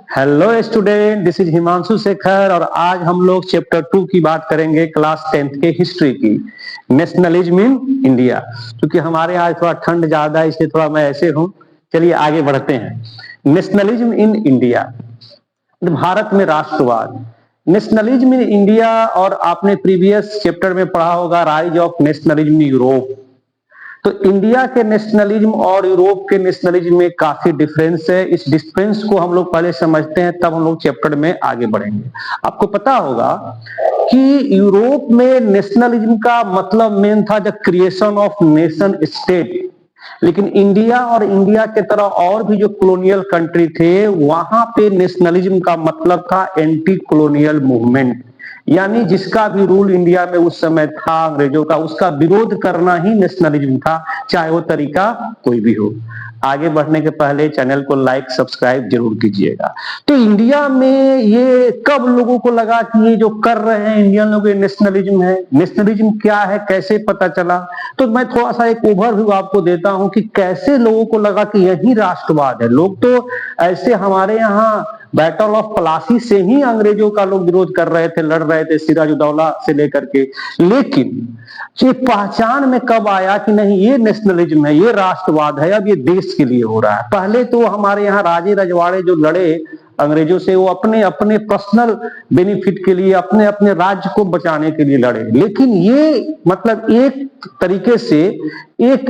Hello student, this is Himanshu Shekhar और आज हम लोग चैप्टर 2 की बात करेंगे क्लास 10th के हिस्ट्री की। Nationalism in India. क्योंकि हमारे यहाँ थोड़ा ठंड ज्यादा है इसलिए थोड़ा मैं ऐसे हूँ। चलिए आगे बढ़ते हैं। नेशनलिज्म इन इंडिया, भारत में राष्ट्रवाद। नेशनलिज्म इन इंडिया, और आपने प्रीवियस चैप्टर में पढ़ा होगा rise of nationalism in Europe. तो इंडिया के नेशनलिज्म और यूरोप के नेशनलिज्म में काफी डिफरेंस है। इस डिफरेंस को हम लोग पहले समझते हैं, तब हम लोग चैप्टर में आगे बढ़ेंगे। आपको पता होगा कि यूरोप में नेशनलिज्म का मतलब मेन था the creation of nation state, लेकिन इंडिया और इंडिया के तरह और भी जो कॉलोनियल कंट्री थे वहां पे नेशनलिज्म का मतलब था एंटी कॉलोनियल मूवमेंट, यानी जिसका भी रूल इंडिया में उस समय था अंग्रेजों का, उसका विरोध करना ही नेशनलिज्म था, चाहे वो तरीका कोई भी हो। आगे बढ़ने के पहले चैनल को लाइक सब्सक्राइब जरूर कीजिएगा। तो इंडिया में ये कब लोगों को लगा कि ये जो कर रहे हैं इंडियन लोग ये नेशनलिज्म है? नेशनलिज्म क्या है, कैसे पता चला? तो मैं थोड़ा सा एक ओवरव्यू आपको देता हूं कि कैसे लोगों को लगा कि यही राष्ट्रवाद है। लोग तो ऐसे हमारे यहाँ बैटल ऑफ प्लासी से ही अंग्रेजों का लोग विरोध कर रहे थे, लड़ रहे थे, सिराजुद्दौला से लेकर के। लेकिन ये पहचान में कब आया कि नहीं ये नेशनलिज्म है, ये राष्ट्रवाद है, अब ये देश के लिए हो रहा है। पहले तो हमारे यहाँ राजे रजवाड़े जो लड़े अंग्रेजों से, वो अपने अपने पर्सनल बेनिफिट के लिए, अपने अपने राज्य को बचाने के लिए लड़े। लेकिन ये मतलब एक तरीके से एक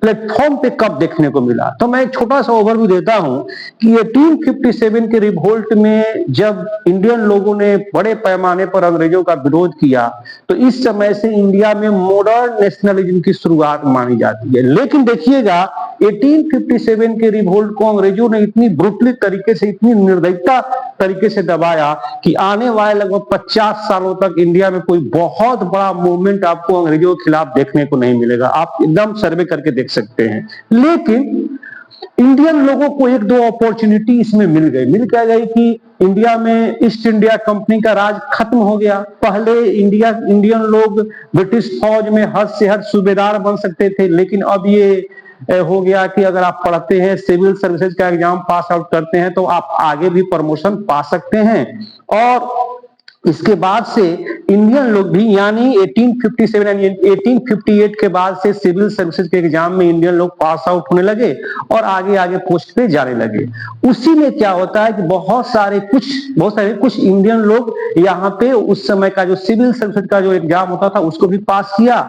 प्लेटफॉर्म पे कब देखने को मिला, तो मैं एक छोटा सा ओवरव्यू देता हूं कि 1857 के रिवोल्ट में जब इंडियन लोगों ने बड़े पैमाने पर अंग्रेजों का विरोध किया, तो इस समय से इंडिया में मॉडर्न नेशनलिज्म की शुरुआत मानी जाती है। लेकिन देखिएगा 1857 के रिवोल्ट को अंग्रेजों ने इतनी ब्रुटली तरीके से, इतनी निर्दयता तरीके से दबाया कि आने वाले लगभग 50 सालों तक इंडिया में कोई बहुत बड़ा मूवमेंट आपको अंग्रेजों के खिलाफ देखने को नहीं मिलेगा। आप एकदम सर्वे करके देख सकते हैं। लेकिन इंडियन लोगों को एक दो अपॉर्चुनिटी इसमें मिल गई कि इंडिया में ईस्ट इंडिया कंपनी का राज खत्म हो गया। पहले इंडियन लोग ब्रिटिश फौज में हद से हद सूबेदार बन सकते थे, लेकिन अब ये हो गया कि अगर आप पढ़ते हैं, सिविल सर्विसेज का एग्जाम पास आउट करते हैं तो आप आगे भी प्रमोशन पा सकते हैं। और इसके बाद से इंडियन लोग भी, यानी 1857 यानी 1858 के बाद से सिविल सर्विसेज के एग्जाम में इंडियन लोग पास आउट होने लगे और आगे आगे पोस्ट पे जाने लगे। उसी में क्या होता है कि बहुत सारे कुछ इंडियन लोग यहाँ पे उस समय का जो सिविल सर्विसेज का जो एग्जाम होता था उसको भी पास किया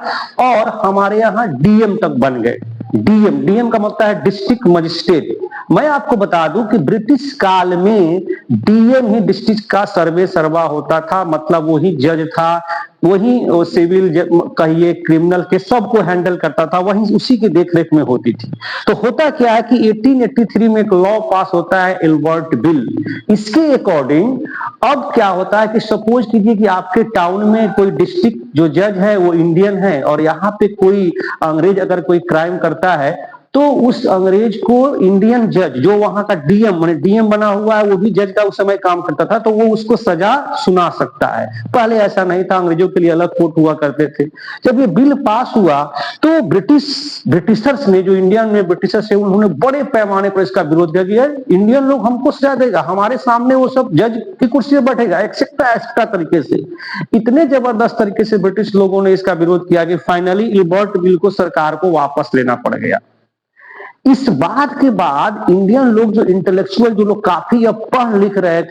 और हमारे यहाँ डीएम तक बन गए। डीएम का मतलब है डिस्ट्रिक्ट मजिस्ट्रेट। मैं आपको बता दूं कि ब्रिटिश काल में डीएम ही डिस्ट्रिक्ट का सर्वा होता था, मतलब वही जज था, वही सिविल कहिए क्रिमिनल के सबको हैंडल करता था, वही उसी की देखरेख में होती थी। तो होता क्या है कि 1883 में एक लॉ पास होता है एल्बर्ट बिल। इसके अकॉर्डिंग अब क्या होता है कि सपोज कीजिए कि आपके टाउन में कोई डिस्ट्रिक्ट जो जज है वो इंडियन है और यहाँ पे कोई अंग्रेज अगर कोई क्राइम करता है तो उस अंग्रेज को इंडियन जज जो वहां का डीएम बना हुआ है, वो भी जज का उस समय काम करता था, तो वो उसको सजा सुना सकता है। पहले ऐसा नहीं था, अंग्रेजों के लिए अलग कोर्ट हुआ करते थे। जब ये बिल पास हुआ तो ब्रिटिशर्स ने, जो इंडियन में ब्रिटिशर्स है, उन्होंने बड़े पैमाने पर इसका विरोध किया। इंडियन लोग हमको सजा देगा, हमारे सामने वो सब जज की कुर्सी पर बैठेगा, एक्सेट्रा तरीके से। इतने जबरदस्त तरीके से ब्रिटिश लोगों ने इसका विरोध किया कि फाइनली एल्बर्ट बिल को सरकार को वापस लेना पड़ गया। इस बात के बाद इंडियन लोग, जो इंटेलेक्चुअल, जो लोग काफी अब पढ़ रहे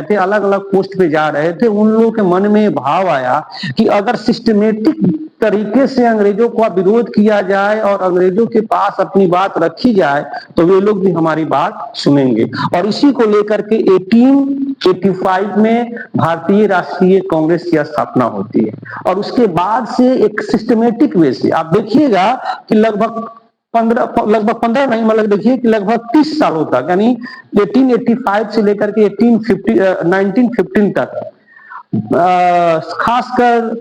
थे, अलग अलग पोस्ट पे जा रहे थे, उन लोगों के मन में भाव आया कि अगर सिस्टमेटिक तरीके से अंग्रेजों का विरोध किया जाए और अंग्रेजों के पास अपनी बात रखी जाए तो वे लोग भी हमारी बात सुनेंगे। और इसी को लेकर के 1885 में भारतीय राष्ट्रीय कांग्रेस की स्थापना होती है। और उसके बाद से एक सिस्टमेटिक वे से आप देखिएगा कि लगभग 15 नहीं, मतलब देखिए कि लगभग 30 सालों तक, यानी 1885 से लेकर के 1915 तक, खासकर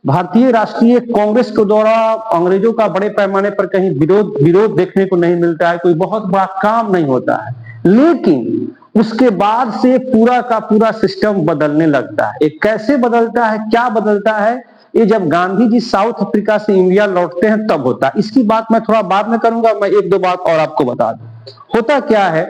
भारतीय राष्ट्रीय कांग्रेस के द्वारा अंग्रेजों का बड़े पैमाने पर कहीं विरोध देखने को नहीं मिलता है, कोई बहुत बड़ा काम नहीं होता है। लेकिन उसके बाद से पूरा का पूरा सिस्टम बदलने लगता है। एक कैसे बदलता है, क्या बदलता है, ये जब गांधी जी साउथ अफ्रीका से इंडिया लौटते हैं तब होता है। इसकी बात मैं थोड़ा बाद में करूंगा। मैं एक दो बात और आपको बता दूं। होता क्या है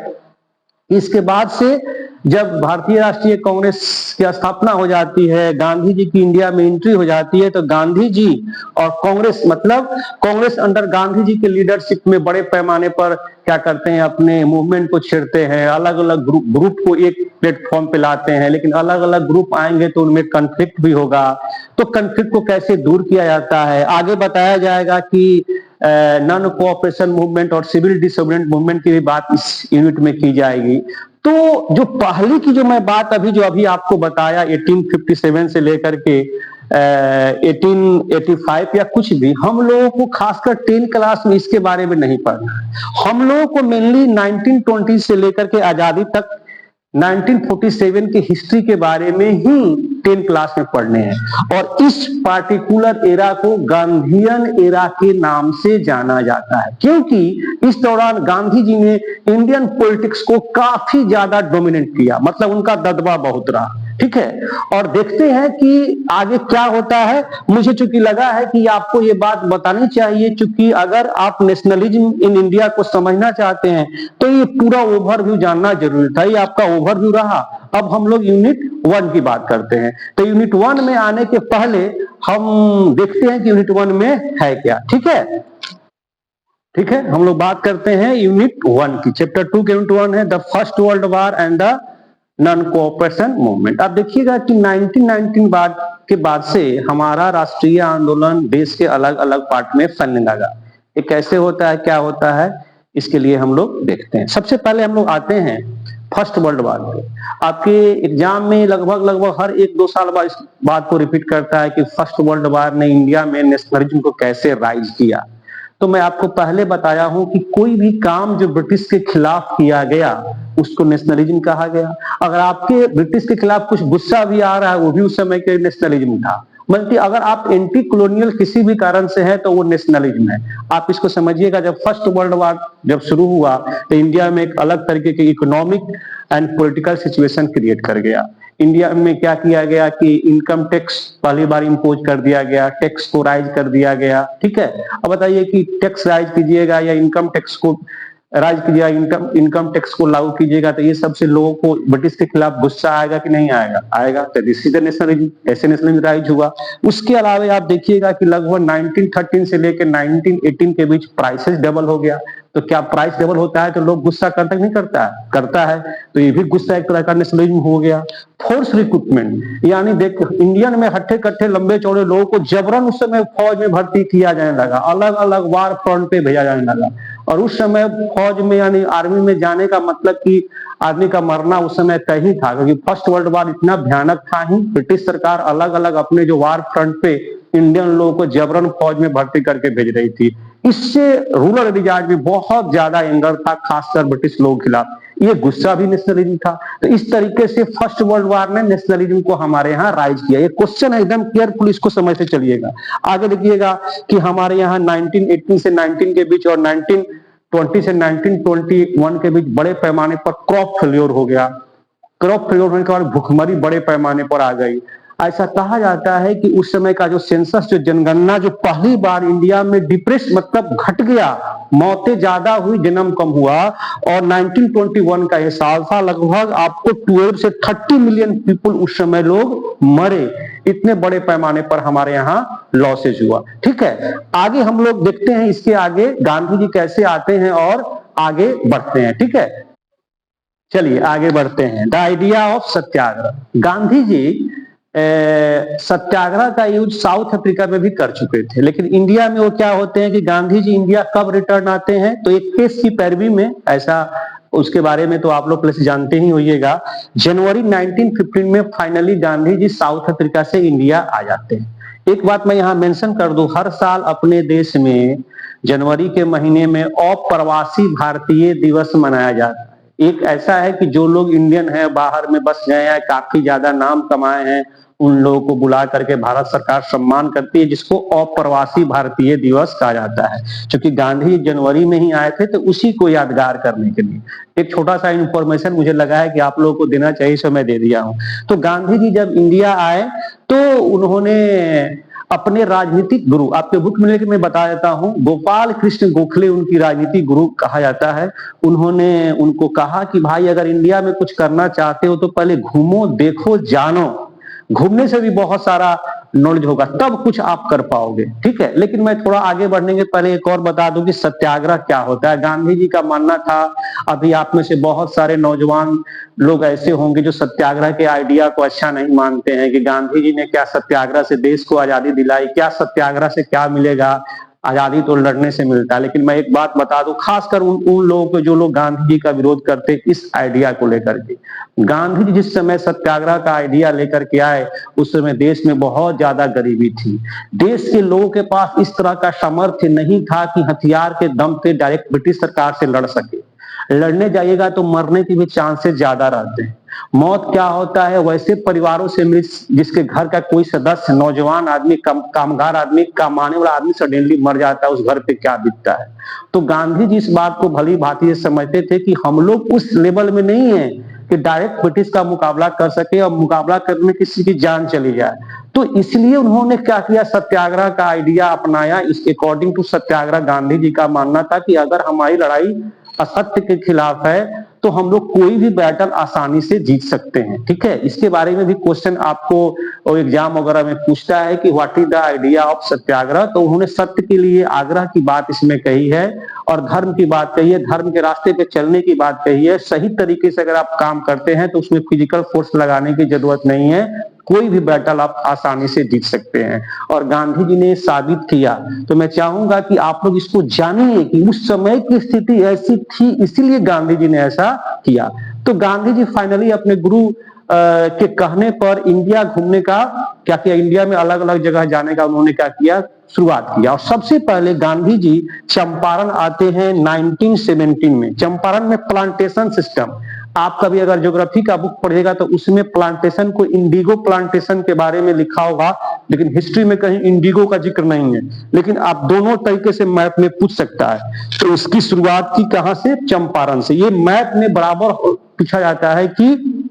इसके बाद से जब भारतीय राष्ट्रीय कांग्रेस की स्थापना हो जाती है, गांधी जी की इंडिया में एंट्री हो जाती है, तो गांधी जी और कांग्रेस मतलब कांग्रेस अंडर गांधी जी के लीडरशिप में बड़े पैमाने पर क्या करते हैं, अपने मूवमेंट को छेड़ते हैं, अलग अलग ग्रुप को एक प्लेटफॉर्म पे लाते हैं। लेकिन अलग अलग ग्रुप आएंगे तो उनमें कन्फ्लिक्ट भी होगा, तो कन्फ्लिक्ट को कैसे दूर किया जाता है आगे बताया जाएगा कि नॉन कोऑपरेशन मूवमेंट और सिविल डिसोबीडिएंट मूवमेंट की भी बात इस यूनिट में की जाएगी। तो जो पहली की जो मैं बात अभी आपको बताया 1857 से लेकर के 1885 या कुछ भी, हम लोगों को खासकर 10 क्लास में इसके बारे में नहीं पढ़ना है। हम लोगों को मेनली 1920 से लेकर के आजादी तक 1947 की हिस्ट्री के बारे में ही 10 क्लास में पढ़ने हैं। और इस पार्टिकुलर एरा को गांधीयन एरा के नाम से जाना जाता है, क्योंकि इस दौरान गांधी जी ने इंडियन पॉलिटिक्स को काफी ज्यादा डोमिनेट किया, मतलब उनका दबदबा बहुत रहा। ठीक है, और देखते हैं कि आगे क्या होता है। मुझे चूंकि लगा है कि आपको ये बात बतानी चाहिए, चूंकि अगर आप नेशनलिज्म इन इंडिया को समझना चाहते हैं तो ये पूरा ओवरव्यू जानना जरूरी था। ये आपका ओवरव्यू रहा। अब हम लोग यूनिट 1 की बात करते हैं। तो यूनिट 1 में आने के पहले हम देखते हैं कि यूनिट 1 में है क्या। ठीक है, ठीक है, हम लोग बात करते हैं यूनिट 1 की। चैप्टर 2 के यूनिट 1 है the first world war and the non cooperation movement. आप देखिएगा कि 1919 के बाद से हमारा राष्ट्रीय आंदोलन देश के अलग अलग पार्ट में फैलने लगा। ये कैसे होता है, क्या होता है, इसके लिए हम लोग देखते हैं। सबसे पहले हम लोग आते हैं फर्स्ट वर्ल्ड वॉर पे। आपके एग्जाम में लगभग हर 1-2 साल बाद इस बात को रिपीट करता है कि फर्स्ट वर्ल्ड वॉर ने इंडिया में नेशनलिज्म को कैसे राइज किया। तो मैं आपको पहले बताया हूं कि कोई भी काम जो ब्रिटिश के खिलाफ किया गया उसको नेशनलिज्म कहा गया। अगर आपके ब्रिटिश के खिलाफ कुछ गुस्सा भी आ रहा है, वो भी उस समय के नेशनलिज्म था। बल्कि अगर आप एंटी कॉलोनियल किसी भी कारण से हैं तो वो नेशनलिज्म है। आप इसको समझिएगा, जब फर्स्ट वर्ल्ड वॉर जब शुरू हुआ तो इंडिया में एक अलग तरीके की economic and political situation create कर गया। इंडिया में क्या किया गया कि इनकम टैक्स पहली बार इम्पोज कर दिया गया, टैक्स को राइज कर दिया गया। ठीक है, अब बताइए कि टैक्स राइज कीजिएगा या इनकम टैक्स को राइज कीजिएगा, इनकम टैक्स को लागू कीजिएगा, तो ये सबसे लोगों को ब्रिटिश के खिलाफ गुस्सा आएगा कि नहीं आएगा? आएगा। तो दिस इज द नेशनलिज्म, ऐसे नेशनलिज्म राइज हुआ। उसके अलावा आप देखिएगा कि लगभग 1913 से लेकर 1918 के बीच प्राइसेस डबल हो गया। तो क्या प्राइस डबल होता है तो लोग गुस्सा करता नहीं करता है? करता है। तो ये भी गुस्सा एक तरह का नेशनलिज्म हो गया। फोर्स रिक्रूटमेंट, यानी देख इंडियन में हट्टे कट्टे लंबे चौड़े लोगों को जबरन उस समय फौज में भर्ती किया जाने लगा, अलग अलग वार फ्रंट पे भेजा जाने लगा। और उस समय फौज में यानी आर्मी में जाने का मतलब कि आदमी का मरना उस समय तय ही था, क्योंकि फर्स्ट वर्ल्ड वॉर इतना भयानक था ही। ब्रिटिश सरकार अलग अलग अपने जो वार फ्रंट पे इंडियन लोगों को जबरन फौज में भर्ती करके भेज रही थी। इससे रूरल एरियाज में बहुत ज्यादा एंगर था, खासकर ब्रिटिश लोगों के खिलाफ। ये गुस्सा भी नेशनलिज्म था। तो इस तरीके से फर्स्ट वर्ल्ड वॉर ने नेशनलिज्म को हमारे यहाँ राइज किया। ये क्वेश्चन है, एकदम केयरफुल इसको समझते चलिएगा। आगे देखिएगा कि हमारे यहाँ 1918 से 19 के बीच और 1920 से 1921 के बीच बड़े पैमाने पर क्रॉप फेल्योर हो गया। क्रॉप फेल्योर होने के बाद भुखमरी बड़े पैमाने पर आ गई। ऐसा कहा जाता है कि उस समय का जो सेंसस, जो जनगणना, जो पहली बार इंडिया में डिप्रेस मतलब घट गया, मौतें ज्यादा हुई, जन्म कम हुआ। और 1921 का ये साल था, लगभग आपको 12 से 30 मिलियन पीपल उस समय लोग मरे। इतने बड़े पैमाने पर हमारे यहाँ लॉसेज हुआ। ठीक है, आगे हम लोग देखते हैं इसके आगे गांधी जी कैसे आते हैं और आगे बढ़ते हैं। ठीक है, चलिए आगे बढ़ते हैं। द आइडिया ऑफ सत्याग्रह। गांधी जी सत्याग्रह का यूज साउथ अफ्रीका में भी कर चुके थे, लेकिन इंडिया में वो क्या होते हैं कि गांधी जी इंडिया कब रिटर्न आते हैं, तो एक केस की पैरवी में, ऐसा उसके बारे में तो आप लोग पहले से जानते ही होइएगा। जनवरी 1915 में finally Gandhi ji south Africa से इंडिया आ जाते हैं। एक बात मैं यहाँ मेंशन कर दूं, हर साल अपने देश में जनवरी के महीने में अप्रवासी भारतीय दिवस मनाया जाता है। एक ऐसा है कि जो लोग इंडियन हैं, बाहर में बस गए हैं, काफी ज्यादा नाम कमाए हैं, उन लोगों को बुला करके भारत सरकार सम्मान करती है, जिसको अप्रवासी भारतीय दिवस कहा जाता है। क्योंकि गांधी जनवरी में ही आए थे, तो उसी को यादगार करने के लिए एक छोटा सा इंफॉर्मेशन मुझे लगा है कि आप लोगों को देना चाहिए, सो मैं दे दिया हूं। तो गांधी जी जब इंडिया आए तो उन्होंने अपने राजनीतिक गुरु, आपके बुक में लेके मैं बता देता हूं, गोपाल कृष्ण गोखले उनकी राजनीतिक गुरु कहा जाता है। उन्होंने उनको कहा कि भाई अगर इंडिया में कुछ करना चाहते हो तो पहले घूमो, देखो, जानो, घूमने से भी बहुत सारा नॉलेज होगा, तब कुछ आप कर पाओगे, ठीक है। लेकिन मैं थोड़ा आगे बढ़ने के पहले एक और बता दूं कि सत्याग्रह क्या होता है। गांधी जी का मानना था, अभी आप में से बहुत सारे नौजवान लोग ऐसे होंगे जो सत्याग्रह के आइडिया को अच्छा नहीं मानते हैं कि गांधी जी ने क्या सत्याग्रह से देश को आजादी दिलाई, क्या सत्याग्रह से क्या मिलेगा, आजादी तो लड़ने से मिलता है। लेकिन मैं एक बात बता दूं, खासकर उन लोगों को जो लोग गांधी जी का विरोध करते इस आइडिया को लेकर के। गांधी जी जिस समय सत्याग्रह का आइडिया लेकर के आए उस समय देश में बहुत ज्यादा गरीबी थी। देश के लोगों के पास इस तरह का सामर्थ्य नहीं था कि हथियार के दम पे डायरेक्ट ब्रिटिश सरकार से लड़ सके। लड़ने जाइएगा तो मरने के भी चांसेस ज्यादा रहते हैं। मौत क्या होता है, वैसे परिवारों से मिल जिसके घर का कोई सदस्य, नौजवान आदमी, कामगार आदमी, कमाने वाला आदमी सडनली मर जाता है, उस घर पे क्या बीतता है। तो गांधी जी इस बात को भली भांति समझते थे कि हम लोग उस लेवल में नहीं है कि डायरेक्ट ब्रिटिश का मुकाबला कर सके और मुकाबला करने किसी की जान चली जाए। तो इसलिए उन्होंने क्या किया, सत्याग्रह का आइडिया अपनाया। इस अकॉर्डिंग टू सत्याग्रह गांधी जी का मानना था कि अगर हमारी लड़ाई असत्य के खिलाफ है तो हम लोग कोई भी बैटल आसानी से जीत सकते हैं, ठीक है। इसके बारे में भी क्वेश्चन आपको एग्जाम वगैरह में पूछता है कि what is the idea of satyagraha. तो उन्होंने सत्य के लिए आग्रह की बात इसमें कही है और धर्म की बात कही है, धर्म के रास्ते पे चलने की बात कही है। सही तरीके से अगर आप काम करते हैं तो उसमें फिजिकल फोर्स लगाने की जरूरत नहीं है, कोई भी बैटल आप आसानी से जीत सकते हैं। और गांधी जी ने साबित किया। तो मैं चाहूंगा कि आप लोग इसको जानिए कि उस समय की स्थिति ऐसी थी, इसीलिए गांधी जी ने ऐसा किया। तो गांधी जी फाइनली अपने गुरु के कहने पर इंडिया घूमने का क्या किया, इंडिया में अलग अलग जगह जाने का उन्होंने क्या किया, शुरुआत किया। और सबसे पहले गांधी जी चंपारण आते हैं 1917 में। चंपारण में प्लांटेशन सिस्टम, आप कभी अगर ज्योग्राफी का बुक पढ़िएगा तो उसमें प्लांटेशन को इंडिगो प्लांटेशन के बारे में लिखा होगा, लेकिन हिस्ट्री में कहीं इंडिगो का जिक्र नहीं है। लेकिन आप दोनों तरीके से मैप में पूछ सकता है। तो इसकी शुरुआत की कहां से, चंपारण से। ये मैप में बराबर पूछा जाता है कि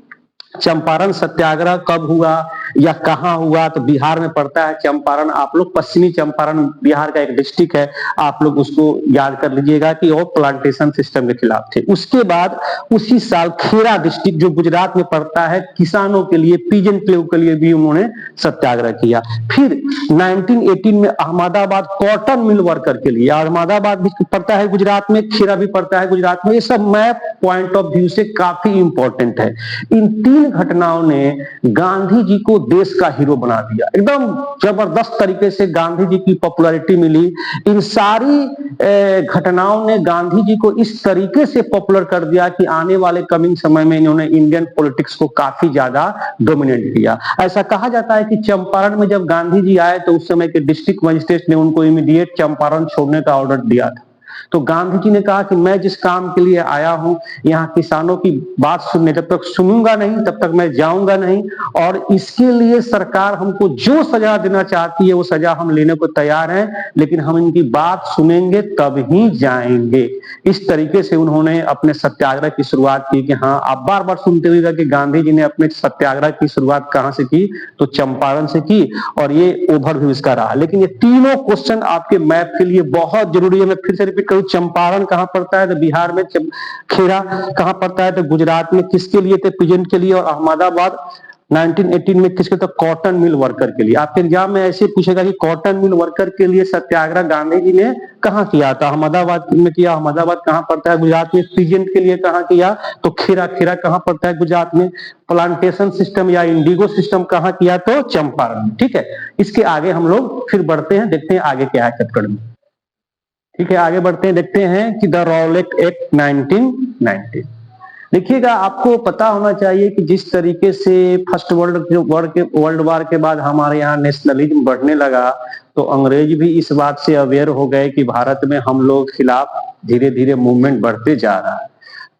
चंपारण सत्याग्रह कब हुआ या कहां हुआ, तो बिहार में पड़ता है चंपारण। आप लोग पश्चिमी चंपारण बिहार का एक डिस्ट्रिक्ट है, आप लोग उसको याद कर लीजिएगा कि वो प्लांटेशन सिस्टम के खिलाफ थे। उसके बाद उसी साल खेड़ा डिस्ट्रिक्ट जो गुजरात में पड़ता है, किसानों के लिए, पीजेंट क्लेव के लिए भी उन्होंने सत्याग्रह किया। फिर 1918 में अहमदाबाद कॉटन मिल वर्कर के लिए, अहमदाबाद भी पड़ता है गुजरात में, खेड़ा भी पड़ता है गुजरात में। ये सब मैप पॉइंट ऑफ व्यू से काफी इंपॉर्टेंट है। इन तीन घटनाओं ने गांधी जी को देश का हीरो बना दिया। एकदम जबरदस्त तरीके से गांधी जी की पॉपुलैरिटी मिली। इन सारी घटनाओं ने गांधी जी को इस तरीके से पॉपुलर कर दिया कि आने वाले कमिंग समय में इन्होंने इंडियन पॉलिटिक्स को काफी ज्यादा डोमिनेट किया। ऐसा कहा जाता है कि चंपारण में जब गांधी जी आए तो उस समय के डिस्ट्रिक्ट मजिस्ट्रेट ने उनको इमीडिएट चंपारण छोड़ने का ऑर्डर दिया था। तो गांधी जी ने कहा कि मैं जिस काम के लिए आया हूं, यहाँ किसानों की बात सुनने, जब तक सुनूंगा नहीं तब तक मैं जाऊंगा नहीं। और इसके लिए सरकार हमको जो सजा देना चाहती है वो सजा हम लेने को तैयार हैं, लेकिन हम इनकी बात सुनेंगे तब ही जाएंगे। इस तरीके से उन्होंने अपने सत्याग्रह की शुरुआत की। कि हाँ, आप बार बार सुनते हुए कि गांधी जी ने अपने सत्याग्रह की शुरुआत कहां से की, तो चंपारण से की। और ये ओवरव्यू इसका रहा। लेकिन ये तीनों क्वेश्चन आपके मैप के लिए बहुत जरूरी है। मैं फिर से रिपीट करूं, चंपारण कहां पड़ता है, तो बिहार में। खेड़ा कहां पड़ता है, तो गुजरात में। किसके लिए थे, पीजेंट के लिए। और अहमदाबाद 1918 में किसके, तो कॉटन मिल वर्कर के लिए। आपके एग्जाम में ऐसे पूछेगा कि कॉटन मिल वर्कर के लिए सत्याग्रह गांधी जी ने कहां किया था, अहमदाबाद में किया। अहमदाबाद कहां पड़ता है, गुजरात में। पीजेंट के लिए कहां किया, तो खेड़ा। खेड़ा कहां पड़ता है, गुजरात में। प्लांटेशन सिस्टम या इंडिगो सिस्टम कहां किया, तो चंपारण में, ठीक है। इसके आगे हम लोग फिर बढ़ते हैं, देखते हैं आगे क्या है चैप्टर में, ठीक है। आगे बढ़ते हैं, देखते हैं कि द रॉलेट एक्ट 1919। देखिएगा, आपको पता होना चाहिए कि जिस तरीके से फर्स्ट वर्ल्ड वार के बाद हमारे यहाँ नेशनलिज्म बढ़ने लगा, तो अंग्रेज भी इस बात से अवेयर हो गए कि भारत में हम लोग खिलाफ धीरे धीरे मूवमेंट बढ़ते जा रहा है।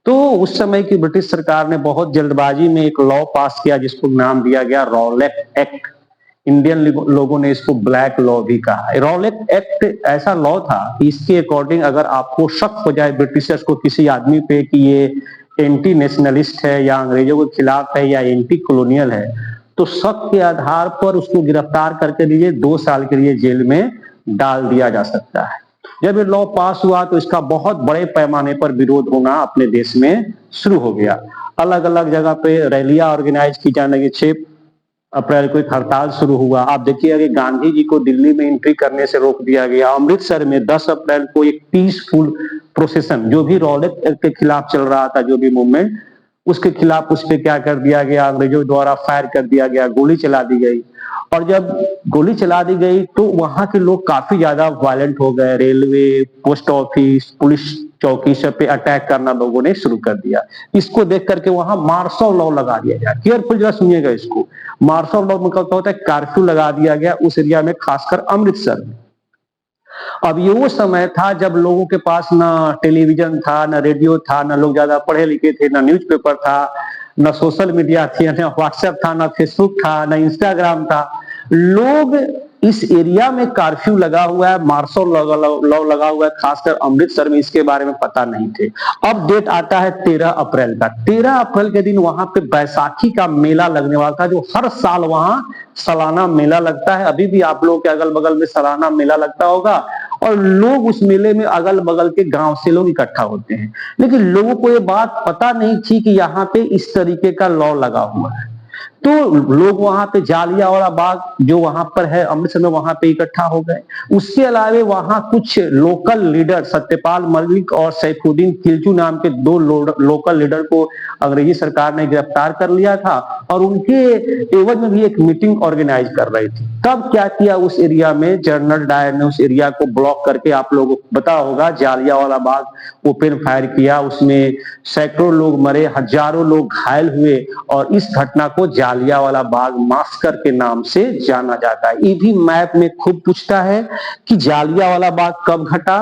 तो उस समय की ब्रिटिश सरकार ने बहुत जल्दबाजी में एक लॉ पास किया जिसको नाम दिया गया रॉलेट एक्ट। इंडियन लोगों ने इसको ब्लैक लॉ भी कहा। रॉलेट एक्ट ऐसा लॉ था कि इसके अकॉर्डिंग अगर आपको शक हो जाए ब्रिटिशर्स को किसी आदमी पे कि ये एंटी नेशनलिस्ट है या अंग्रेजों के खिलाफ है या एंटी कॉलोनियल है, तो शक के आधार पर उसको गिरफ्तार करके लिए 2 साल के लिए जेल में डाल दिया जा सकता है। जब ये लॉ पास हुआ तो इसका बहुत बड़े पैमाने पर विरोध होना अपने देश में शुरू हो गया। अलग अलग जगह पे रैलियां ऑर्गेनाइज की जाने लगी। 6 अप्रैल को एक हड़ताल शुरू हुआ। आप देखिएगा कि गांधी जी को दिल्ली में एंट्री करने से रोक दिया गया। अमृतसर में 10 अप्रैल को एक पीसफुल प्रोसेशन, जो भी रॉलेट एक्ट के खिलाफ चल रहा था, जो भी मूवमेंट, उसके खिलाफ उस पर क्या कर दिया गया, अंग्रेजों द्वारा फायर कर दिया गया, गोली चला दी गई। और जब गोली चला दी गई तो वहां के लोग काफी ज्यादा वायलेंट हो गए। रेलवे, पोस्ट ऑफिस, पुलिस चौकी सब पे अटैक करना लोगों ने शुरू कर दिया। इसको देख करके वहां मार्शल लॉ लगा दिया गया। केयरफुल जरा सुनिएगा इसको। मार्शल लॉ में क्या होता है, कर्फ्यू लगा दिया गया उस एरिया में, खासकर अमृतसर में। अब ये वो समय था जब लोगों के पास ना टेलीविजन था, ना रेडियो था, ना लोग ज्यादा पढ़े लिखे थे, ना न्यूज़पेपर था, ना सोशल मीडिया थी, ना व्हाट्सएप था, ना फेसबुक था, ना इंस्टाग्राम था। लोग इस एरिया में कर्फ्यू लगा हुआ है, मार्शल लॉ लगा हुआ है, खासकर अमृतसर में, इसके बारे में पता नहीं थे। अब डेट आता है 13 अप्रैल का। 13 अप्रैल के दिन वहां पे बैसाखी का मेला लगने वाला था, जो हर साल वहां सालाना मेला लगता है। अभी भी आप लोगों के अगल बगल में सालाना मेला लगता होगा और लोग उस मेले में अगल बगल के गांव से लोग इकट्ठा होते हैं। लेकिन लोगों को ये बात पता नहीं थी कि यहाँ पे इस तरीके का लॉ लगा हुआ है। तो लोग वहां पे जालियांवाला बाग जो वहां पर है अमृतसर में, वहां पे इकट्ठा हो गए। उसके अलावे वहां कुछ लोकल लीडर, सत्यपाल मलिक और सैफुद्दीन खिलजी नाम के 2 लोकल लीडर को अंग्रेजी सरकार ने गिरफ्तार कर लिया था और उनके एवज में भी एक मीटिंग ऑर्गेनाइज कर रही थी। तब क्या किया उस एरिया में, जनरल डायर ने उस एरिया को ब्लॉक करके, आप लोगों को पता होगा, जालियांवाला बाग ओपन फायर किया। उसमें सैकड़ों लोग मरे, हजारों लोग घायल हुए और इस घटना को जालियांवाला बाग मास्कर के नाम से जाना जाता है। ये भी मैप में खूब पूछता है कि जालियांवाला बाग कब घटा,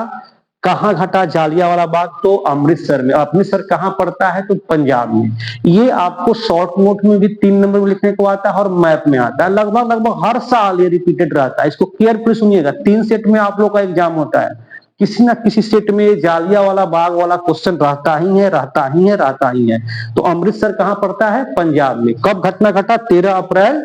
कहां घटा जालियांवाला बाग, तो अमृतसर में। अमृतसर कहां पड़ता है, तो पंजाब में। ये आपको शॉर्ट नोट में भी 3 नंबर में लिखने को आता है और मैप में आता है। लगभग हर साल ये रिपीटेड रहता है। इसको केयरफुल सुनिएगा, 3 सेट में आप लोग का एग्जाम होता है। किसी ना किसी सेट में जालियांवाला बाग वाला क्वेश्चन रहता ही है, रहता ही है, रहता ही है। तो अमृतसर कहां पड़ता है, पंजाब में। कब घटना घटा, 13 अप्रैल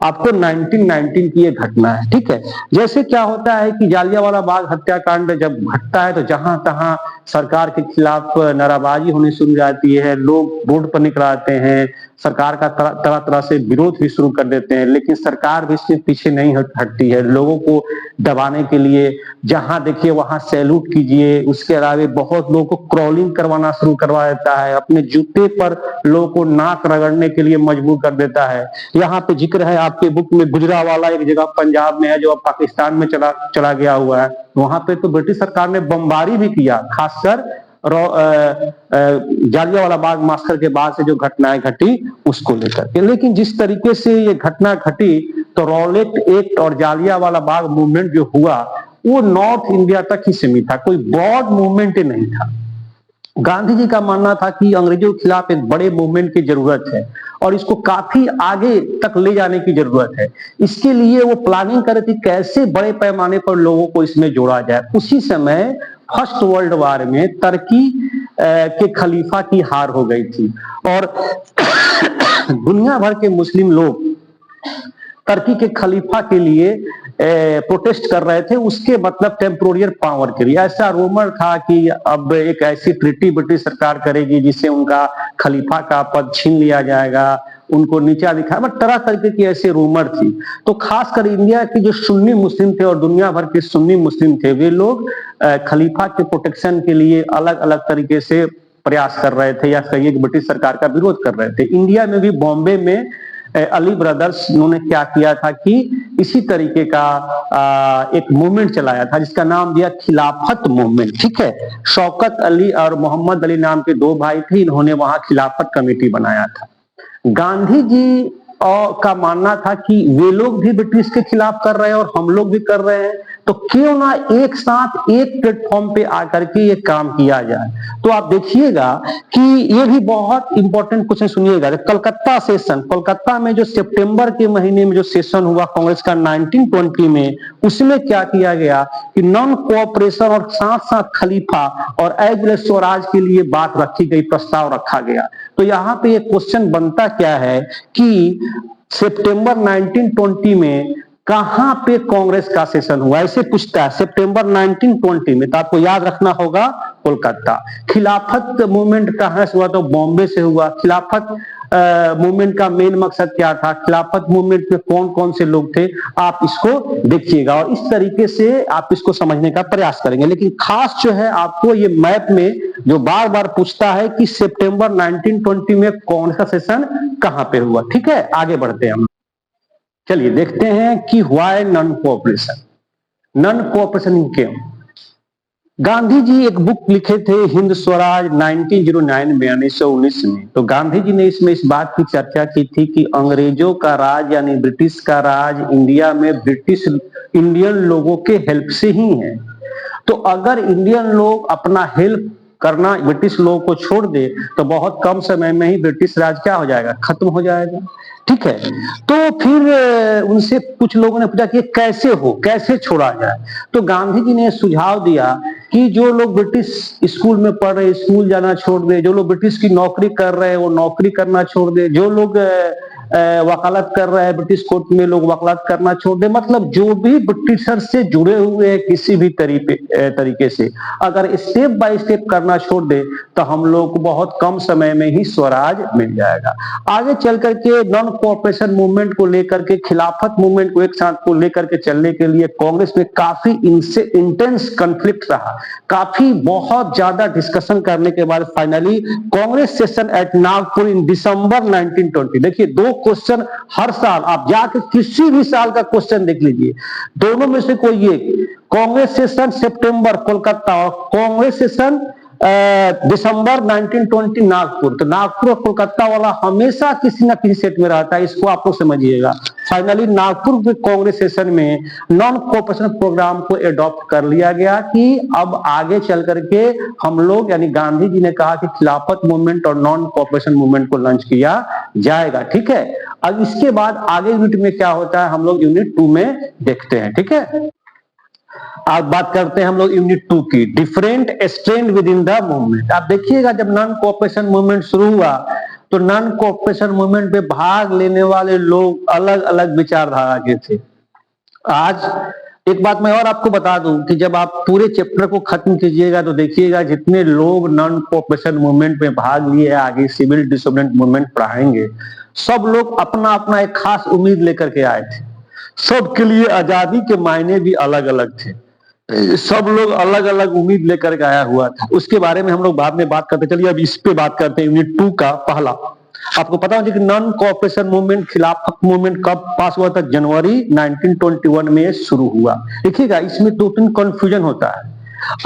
आपको 1919 की ये घटना है, ठीक है। जैसे क्या होता है कि जालियांवाला बाग हत्याकांड जब घटता है तो जहां तहां सरकार के खिलाफ नाराबाजी होनी शुरू हो जाती है, लोग रोड पर निकल आते हैं, सरकार का तरह तरह से विरोध भी शुरू कर देते हैं। लेकिन सरकार भी इससे पीछे नहीं हटती है। लोगों को दबाने के लिए जहां देखिए वहां सैल्यूट कीजिए। उसके अलावा बहुत लोगों को क्रॉलिंग करवाना शुरू करवा देता है, अपने जूते पर लोगों को नाक रगड़ने के लिए मजबूर कर देता है। यहाँ पे जिक्र है आपके बुक में, गुजरावाला एक जगह पंजाब में है जो अब पाकिस्तान में चला गया हुआ है। वहां पे तो ब्रिटिश सरकार ने बमबारी भी किया, खासकर जालियांवाला बाग मास्कर के बाद से जो घटनाएं घटी उसको लेकर के। लेकिन जिस तरीके से ये घटना घटी तो रॉलेट एक्ट और जालियांवाला बाग मूवमेंट जो हुआ वो नॉर्थ इंडिया तक ही सीमित था, कोई ब्रॉड मूवमेंट नहीं था। गांधी जी का मानना था कि अंग्रेजों के खिलाफ एक बड़े मूवमेंट की जरूरत है और इसको काफी आगे तक ले जाने की जरूरत है। इसके लिए वो प्लानिंग कर रही थी कैसे बड़े पैमाने पर लोगों को इसमें जोड़ा जाए। उसी समय फर्स्ट वर्ल्ड वार में तुर्की के खलीफा की हार हो गई थी और दुनिया भर के मुस्लिम लोग तुर्की के खलीफा के लिए प्रोटेस्ट कर रहे थे, उसके मतलब टेम्पोरियर पावर के लिए। ऐसा रूमर था कि अब एक ऐसी ट्रीटी ब्रिटिश सरकार करेगी जिससे उनका खलीफा का पद छीन लिया जाएगा, उनको नीचा दिखाया, बट तरह तरीके की ऐसी रूमर थी। तो खासकर इंडिया के जो सुन्नी मुस्लिम थे और दुनिया भर के सुन्नी मुस्लिम थे, वे लोग खलीफा के प्रोटेक्शन के लिए अलग अलग तरीके से प्रयास कर रहे थे या कहिए कि ब्रिटिश सरकार का विरोध कर रहे थे। इंडिया में भी बॉम्बे में अली ब्रदर्स उन्होंने क्या किया था कि इसी तरीके का एक मूवमेंट चलाया था जिसका नाम दिया खिलाफत मूवमेंट, ठीक है। शौकत अली और मोहम्मद अली नाम के 2 भाई थे, इन्होंने वहां खिलाफत कमेटी बनाया था। गांधी जी का मानना था कि वे लोग भी ब्रिटिश के खिलाफ कर रहे हैं और हम लोग भी कर रहे हैं, तो क्यों ना एक साथ एक प्लेटफॉर्म पे आकर के ये काम किया जाए। तो आप देखिएगा कि ये भी बहुत इंपॉर्टेंट क्वेश्चन सुनिएगा। कलकत्ता सेशन, कोलकाता में जो सितंबर के महीने में जो सेशन हुआ कांग्रेस का 1920 में, उसमें क्या किया गया कि नॉन कोऑपरेशन और साथ साथ खलीफा और ऐज स्वराज के लिए बात रखी गई, प्रस्ताव रखा गया। तो यहाँ पे ये क्वेश्चन बनता क्या है कि सितंबर 1920 में कहां पे कांग्रेस का सेशन हुआ, ऐसे पूछता है सितंबर 1920 में, तो आपको याद रखना होगा कोलकाता। खिलाफत मूवमेंट कहां से हुआ, तो बॉम्बे से हुआ। खिलाफत मूवमेंट का मेन मकसद क्या था, खिलाफत मूवमेंट में कौन कौन से लोग थे, आप इसको देखिएगा और इस तरीके से आप इसको समझने का प्रयास करेंगे। लेकिन खास जो है आपको ये मैप में जो बार बार पूछता है कि सितंबर 1920 में कौन सा सेशन कहां पे हुआ। ठीक है, आगे बढ़ते हैं हम। चलिए देखते हैं कि why non cooperation. Non cooperation क्यों? गांधी जी एक बुक लिखे थे हिंद स्वराज 1909 में 1919 में। तो गांधी जी ने इसमें इस बात की चर्चा की थी कि अंग्रेजों का राज यानी ब्रिटिश का राज इंडिया में ब्रिटिश इंडियन लोगों के हेल्प से ही है। तो अगर इंडियन लोग अपना हेल्प करना ब्रिटिश लोगों को छोड़ दे तो बहुत कम समय में ही ब्रिटिश राज क्या हो जाएगा, खत्म हो जाएगा। ठीक है, तो फिर उनसे कुछ लोगों ने पूछा कि कैसे हो, कैसे छोड़ा जाए। तो गांधी जी ने सुझाव दिया कि जो लोग ब्रिटिश स्कूल में पढ़ रहे स्कूल जाना छोड़ दे, जो लोग ब्रिटिश की नौकरी कर रहे हैं वो नौकरी करना छोड़ दे, जो लोग वकालत कर रहे हैं ब्रिटिश कोर्ट में लोग वकालत करना छोड़ दे। मतलब जो भी ब्रिटिशर से जुड़े हुए हैं किसी भी तरीके से अगर स्टेप बाय स्टेप करना छोड़ दे तो हम लोग को बहुत कम समय में ही स्वराज मिल जाएगा। आगे चल करके नॉन कोऑपरेशन मूवमेंट को लेकर के, खिलाफत मूवमेंट को एक साथ को लेकर के चलने के लिए कांग्रेस में काफी इंटेंस कॉन्फ्लिक्ट रहा। काफी बहुत ज्यादा डिस्कशन करने के बाद finally Congress session at Nagpur in December 1920। देखिए दो क्वेश्चन हर साल आप जाके किसी भी साल का क्वेश्चन देख लीजिए, दोनों में से कोई एक, कांग्रेस सेशन सितंबर कोलकाता और कांग्रेस सेशन दिसंबर 1920 नागपुर। तो नागपुर और कोलकाता वाला हमेशा किसी ना किसी सेट में रहता है, इसको आप लोग समझिएगा। फाइनली नागपुर के कांग्रेस सेशन में नॉन कोऑपरेशन प्रोग्राम को एडॉप्ट कर लिया गया कि अब आगे चल करके हम लोग यानी गांधी जी ने कहा कि खिलाफत मूवमेंट और नॉन कोऑपरेशन मूवमेंट को लॉन्च किया जाएगा। ठीक है, अब इसके बाद आगे यूनिट में क्या होता है हम लोग यूनिट 2 में देखते हैं। ठीक है, आज बात करते हैं हम लोग यूनिट 2 की, different strength with in the movement. आप देखिएगा जब नॉन कोऑपरेशन मूवमेंट शुरू हुआ तो नॉन कोऑपरेशन मूवमेंट में भाग लेने वाले लोग अलग अलग विचारधारा के थे। आज एक बात मैं और आपको बता दूं कि जब आप पूरे चैप्टर को खत्म कीजिएगा तो देखिएगा जितने लोग नॉन कोऑपरेशन मूवमेंट में भाग लिए आगे सिविल डिसोबीडिएंट मूवमेंट पढ़ाएंगे, सब लोग अपना अपना एक खास उम्मीद लेकर के आए थे। सबके लिए आजादी के मायने भी अलग अलग थे, सब लोग अलग अलग उम्मीद लेकर के आया हुआ था। उसके बारे में हम लोग बाद में बात करते। चलिए अब इस पे बात करते हैं। यूनिट 2 का पहला, आपको पता होगा कि नॉन कोऑपरेशन मूवमेंट खिलाफत मूवमेंट कब पास हुआ था, जनवरी 1921 में शुरू हुआ। देखिएगा इसमें दो तीन कंफ्यूजन होता है।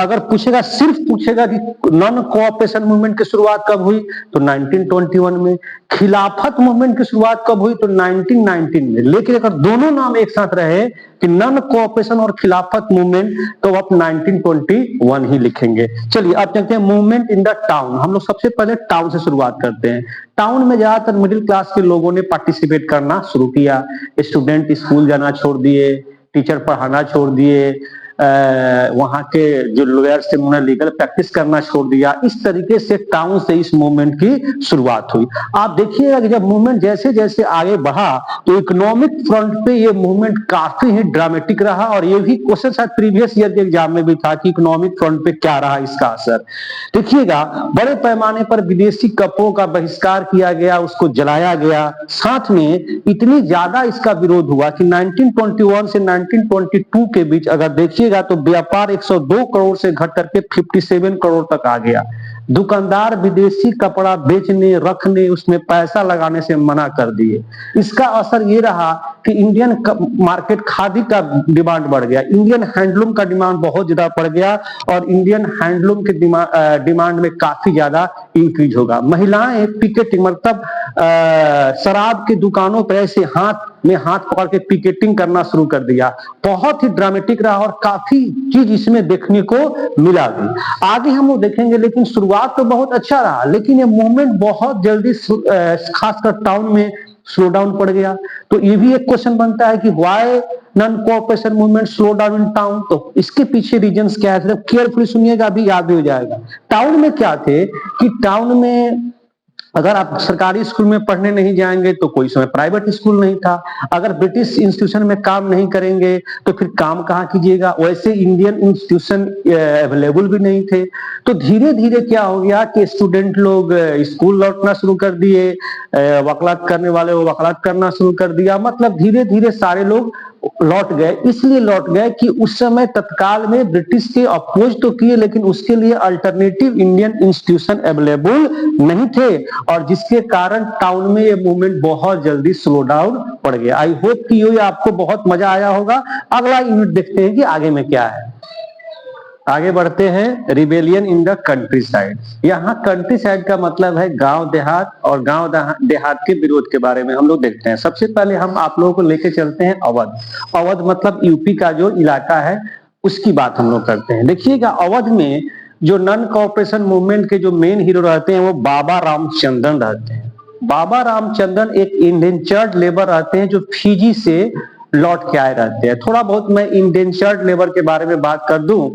अगर पूछेगा सिर्फ पूछेगा कि नॉन कोऑपरेशन मूवमेंट की शुरुआत कब हुई तो 1921 में, खिलाफत मूवमेंट की शुरुआत कब हुई तो 1919 में। लेकिन अगर दोनों नाम एक साथ रहे कि नॉन कोऑपरेशन और खिलाफत मूवमेंट तो आप 1921 ही लिखेंगे। चलिए अब चलते हैं मूवमेंट इन द टाउन। हम लोग सबसे पहले टाउन से शुरुआत करते हैं। टाउन में ज्यादातर मिडिल क्लास के लोगों ने पार्टिसिपेट करना शुरू किया। स्टूडेंट स्कूल जाना छोड़ दिए, टीचर पढ़ाना छोड़ दिए, वहां के जो लॉयर्स थे उन्होंने लीगल प्रैक्टिस करना छोड़ दिया। इस तरीके से टाउन से इस मूवमेंट की शुरुआत हुई। आप देखिएगा कि जब मूवमेंट जैसे जैसे आगे बढ़ा तो इकोनॉमिक फ्रंट पे ये मूवमेंट काफी ही ड्रामेटिक रहा और ये भी क्वेश्चन शायद प्रीवियस ईयर के एग्जाम में भी था कि इकोनॉमिक फ्रंट पे क्या रहा इसका असर। देखिएगा बड़े पैमाने पर विदेशी कपड़ों का बहिष्कार किया गया, उसको जलाया गया। साथ में इतनी ज्यादा इसका विरोध हुआ कि 1921 से 1922 के बीच अगर देखिए तो व्यापार 102 करोड़ से घट करके 57 करोड़ तक आ गया। दुकानदार विदेशी कपड़ा बेचने रखने उसमें पैसा लगाने से मना कर दिए। इसका असर ये रहा कि इंडियन मार्केट खादी का डिमांड बढ़ गया, इंडियन हैंडलूम का डिमांड बहुत ज्यादा बढ़ गया और इंडियन हैंडलूम के डिमांड में काफी ज्यादा इंक्रीज होगा। महिलाएं पिकेटिंग मतलब शराब की दुकानों पर ऐसे हाथ में हाथ पकड़ के पिकेटिंग करना शुरू कर दिया। बहुत ही ड्रामेटिक रहा और काफी चीज इसमें देखने को मिला भी। आगे हम लोग देखेंगे, लेकिन शुरुआत तो बहुत अच्छा रहा लेकिन ये मूवमेंट बहुत जल्दी खासकर टाउन में स्लो डाउन पड़ गया। तो ये भी एक क्वेश्चन बनता है कि why non cooperation movement slow down in town. तो इसके पीछे रीजंस क्या है, सिर्फ केयरफुली सुनिएगा, अभी याद भी हो जाएगा। टाउन में क्या थे कि टाउन में अगर आप सरकारी स्कूल में पढ़ने नहीं जाएंगे तो कोई समय प्राइवेट स्कूल नहीं था। अगर ब्रिटिश इंस्टीट्यूशन में काम नहीं करेंगे तो फिर काम कहाँ कीजिएगा। वैसे इंडियन इंस्टीट्यूशन अवेलेबल भी नहीं थे। तो धीरे धीरे क्या हो गया कि स्टूडेंट लोग स्कूल लौटना शुरू कर दिए, वकालत करने वाले वो वकालत करना शुरू कर दिया। मतलब धीरे धीरे सारे लोग लौट गए। इसलिए लौट गए कि उस समय तत्काल में ब्रिटिश के अपोज तो किए, लेकिन उसके लिए अल्टरनेटिव इंडियन इंस्टीट्यूशन अवेलेबल नहीं थे, और जिसके कारण टाउन में ये मूवमेंट बहुत जल्दी स्लो डाउन पड़ गया। आई होप कि ये आपको बहुत मजा आया होगा। अगला यूनिट देखते हैं कि आगे में क्या है। आगे बढ़ते हैं, rebellion in the country side. यहाँ कंट्री साइड का मतलब है गांव देहात, और गांव देहात के विरोध के बारे में हम लोग देखते हैं। सबसे पहले हम आप लोगों को लेके चलते हैं अवध। अवध मतलब यूपी का जो इलाका है उसकी बात हम लोग करते हैं। देखिएगा अवध में जो नॉन कॉपरेशन मूवमेंट के जो मेन हीरो रहते हैं वो बाबा रामचंद्रन रहते हैं। बाबा रामचंद्रन एक इंडेंचर्ड लेबर रहते हैं जो फिजी से लौट के आए रहते हैं। थोड़ा बहुत मैं इंडेंचर्ड लेबर के बारे में बात कर दूं।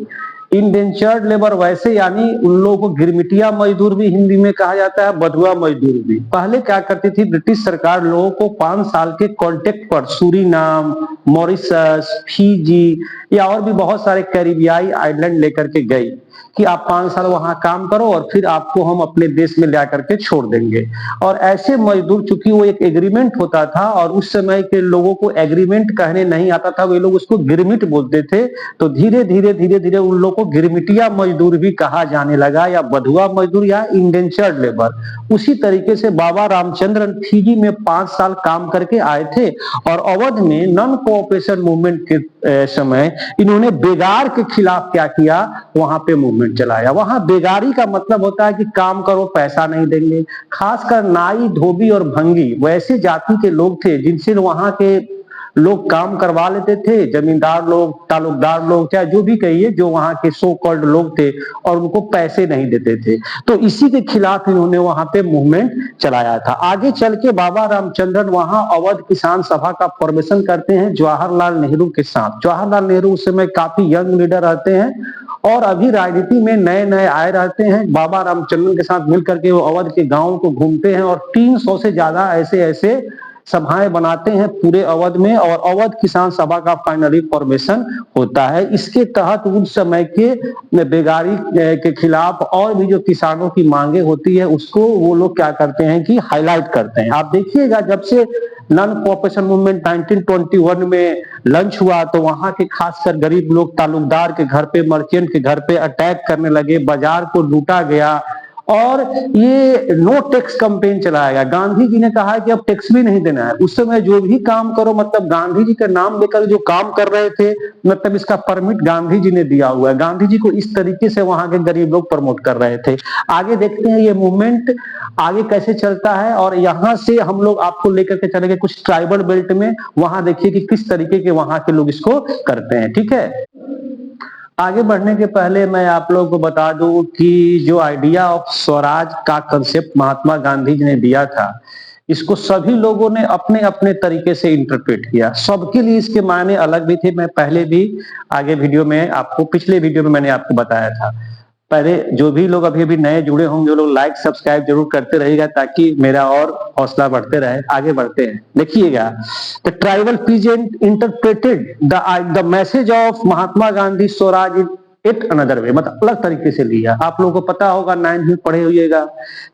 इंडेंचर्ड लेबर वैसे यानी उन लोगों को गिरमिटिया मजदूर भी हिंदी में कहा जाता है, बधुआ मजदूर भी। पहले क्या करती थी ब्रिटिश सरकार, लोगों को 5 साल के कॉन्ट्रैक्ट पर सूरीनाम, मॉरिशस, फिजी या और भी बहुत सारे कैरिबियाई आइलैंड लेकर के गई कि आप 5 साल वहां काम करो और फिर आपको हम अपने देश में ला करके छोड़ देंगे। और ऐसे मजदूर, चूंकि वो एक एग्रीमेंट होता था और उस समय के लोगों को एग्रीमेंट कहने नहीं आता था, वे लोग उसको गिरमिट बोलते थे। तो धीरे धीरे धीरे धीरे उन लोगों को गिरमिटिया मजदूर भी कहा जाने लगा, या बधुआ मजदूर या इंडेंचर्ड लेबर। उसी तरीके से बाबा रामचंद्रन फिजी में 5 साल काम करके आए थे, और अवध में नॉन कोऑपरेशन मूवमेंट के समय इन्होंने बेगार के खिलाफ क्या किया, वहां पे मूवमेंट चलाया। वहां बेगारी का मतलब होता है कि काम करो पैसा नहीं देंगे। खासकर नाई, धोबी और भंगी वैसे जाति के लोग थे जिनसे वहां के लोग काम करवा लेते थे। जमींदार लोग, तालुकदार लोग, चाहे जो भी कहिए, जो वहां के सो कॉल्ड लोग थे, और उनको पैसे नहीं देते थे। तो इसी के खिलाफ इन्होंने वहां पे मूवमेंट चलाया था। आगे चल के बाबा रामचंद्रन वहां अवध किसान सभा का फॉर्मेशन करते हैं जवाहरलाल नेहरू के साथ। जवाहरलाल नेहरू उस समय काफी यंग लीडर रहते हैं और अभी राजनीति में नए नए आए रहते हैं। बाबा रामचंद्रन के साथ मिलकर के वो अवध के गांवों को घूमते हैं और 300 से ज्यादा ऐसे ऐसे सभाएं बनाते हैं पूरे अवध में, और अवध किसान सभा का फाइनली फॉर्मेशन होता है। इसके तहत उस समय के बेगारी के खिलाफ और भी जो किसानों की मांगे होती है उसको वो लोग क्या करते हैं कि हाईलाइट करते हैं। आप देखिएगा जब से नॉन कॉपरेशन मूवमेंट 1921 में लंच हुआ तो वहां के खासकर गरीब लोग तालुकदार के घर पे, मर्चेंट के घर पे अटैक करने लगे, बाजार को लूटा गया, और ये नो टैक्स कैंपेन चलाया गया। गांधी जी ने कहा कि अब टैक्स भी नहीं देना है। उस समय जो भी काम करो, मतलब गांधी जी का नाम लेकर जो काम कर रहे थे, मतलब इसका परमिट गांधी जी ने दिया हुआ है। गांधी जी को इस तरीके से वहां के गरीब लोग प्रमोट कर रहे थे। आगे देखते हैं ये मूवमेंट आगे कैसे चलता है, और यहाँ से हम लोग आपको लेकर के चलेंगे कुछ ट्राइबल बेल्ट में। वहां देखिए कि किस तरीके के वहां के लोग इसको करते हैं। ठीक है, आगे बढ़ने के पहले मैं आप लोगों को बता दूं कि जो आइडिया ऑफ स्वराज का कंसेप्ट महात्मा गांधी जी ने दिया था, इसको सभी लोगों ने अपने अपने तरीके से इंटरप्रेट किया। सबके लिए इसके मायने अलग भी थे। मैं पहले भी आगे वीडियो में आपको, पिछले वीडियो में मैंने आपको बताया था। पहले जो भी लोग अभी अभी नए जुड़े होंगे वो लोग लाइक सब्सक्राइब जरूर करते रहिएगा ताकि मेरा और हौसला बढ़ते रहे। आगे बढ़ते हैं, देखिएगा। The tribal peasant interpreted the message of Mahatma Gandhi Swaraj it another way, मतलब अलग तरीके से लिया। आप लोगों को पता होगा, 9th में पढ़े होइएगा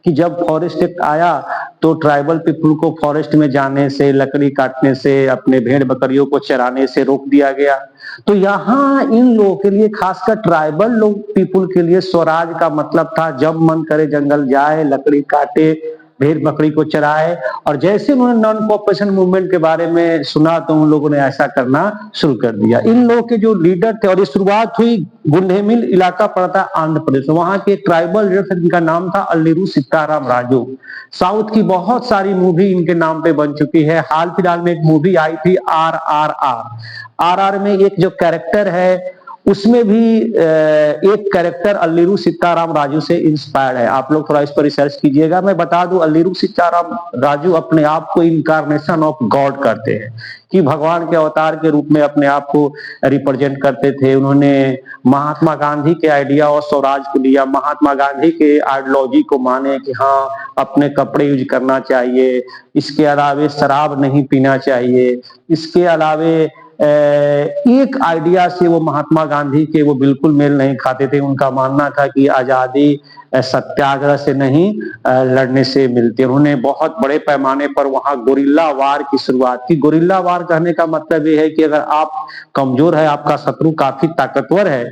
कि जब फॉरेस्ट एक्ट आया तो ट्राइबल पीपुल को फॉरेस्ट में जाने से, लकड़ी काटने से, अपने भेड़ बकरियों को चराने से रोक दिया गया। तो यहाँ इन लोगों के लिए, खासकर ट्राइबल लोग पीपुल के लिए स्वराज का मतलब था जब मन करे जंगल जाए, लकड़ी काटे, भेड़ बकरी को चराए। और जैसे उन्होंने नॉन कॉपरेशन मूवमेंट के बारे में सुना तो उन लोगों ने ऐसा करना शुरू कर दिया। इन लोगों के जो लीडर थे, और ये शुरुआत हुई गुंडेमिल इलाका पड़ता आंध्र प्रदेश में, वहां के ट्राइबल लीडर थे जिनका नाम था अल्लीरू सीताराम राजू। साउथ की बहुत सारी मूवी इनके नाम पे बन चुकी है। हाल फिलहाल में एक मूवी आई थी RRR। RR में एक जो कैरेक्टर है उसमें भी एक कैरेक्टर अल्लीरू सीताराम राजू से इंस्पायर्ड है। आप लोग थोड़ा इस पर रिसर्च कीजिएगा। मैं बता दूं, अल्लीरू सीताराम राजू अपने आप को इनकारनेशन ऑफ गॉड करते हैं, कि भगवान के अवतार के रूप में अपने आप को रिप्रेजेंट करते थे। उन्होंने महात्मा गांधी के आइडिया और स्वराज को लिया, महात्मा गांधी के आइडियोलॉजी को माने कि हाँ अपने कपड़े यूज करना चाहिए, इसके अलावे शराब नहीं पीना चाहिए, इसके अलावे एक आइडिया से वो महात्मा गांधी के वो बिल्कुल मेल नहीं खाते थे। उनका मानना था कि आजादी सत्याग्रह से नहीं लड़ने से मिलती है। उन्होंने बहुत बड़े पैमाने पर वहां गोरिल्ला वार की शुरुआत की। गोरिल्ला वार कहने का मतलब ये है कि अगर आप कमजोर है, आपका शत्रु काफी ताकतवर है,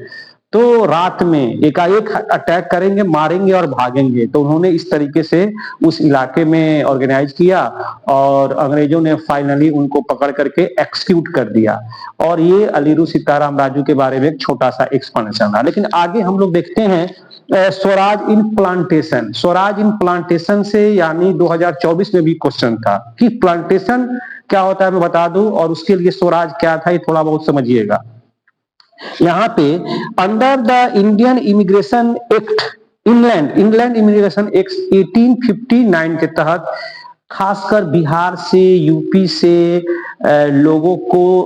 तो रात में एकाएक अटैक करेंगे, मारेंगे और भागेंगे। तो उन्होंने इस तरीके से उस इलाके में ऑर्गेनाइज किया और अंग्रेजों ने फाइनली उनको पकड़ करके एक्सक्यूट कर दिया। और ये अल्लीरू सीताराम राजू के बारे में एक छोटा सा एक्सप्लेनेशन था। लेकिन आगे हम लोग देखते हैं स्वराज इन प्लांटेशन। स्वराज इन प्लांटेशन से यानी 2024 में भी क्वेश्चन था कि प्लांटेशन क्या होता है, मैं बता दूं, और उसके लिए स्वराज क्या था ये थोड़ा बहुत समझिएगा। यहाँ पे under the Indian immigration act, England immigration act 1859 के तहत खासकर बिहार से, यूपी से लोगों को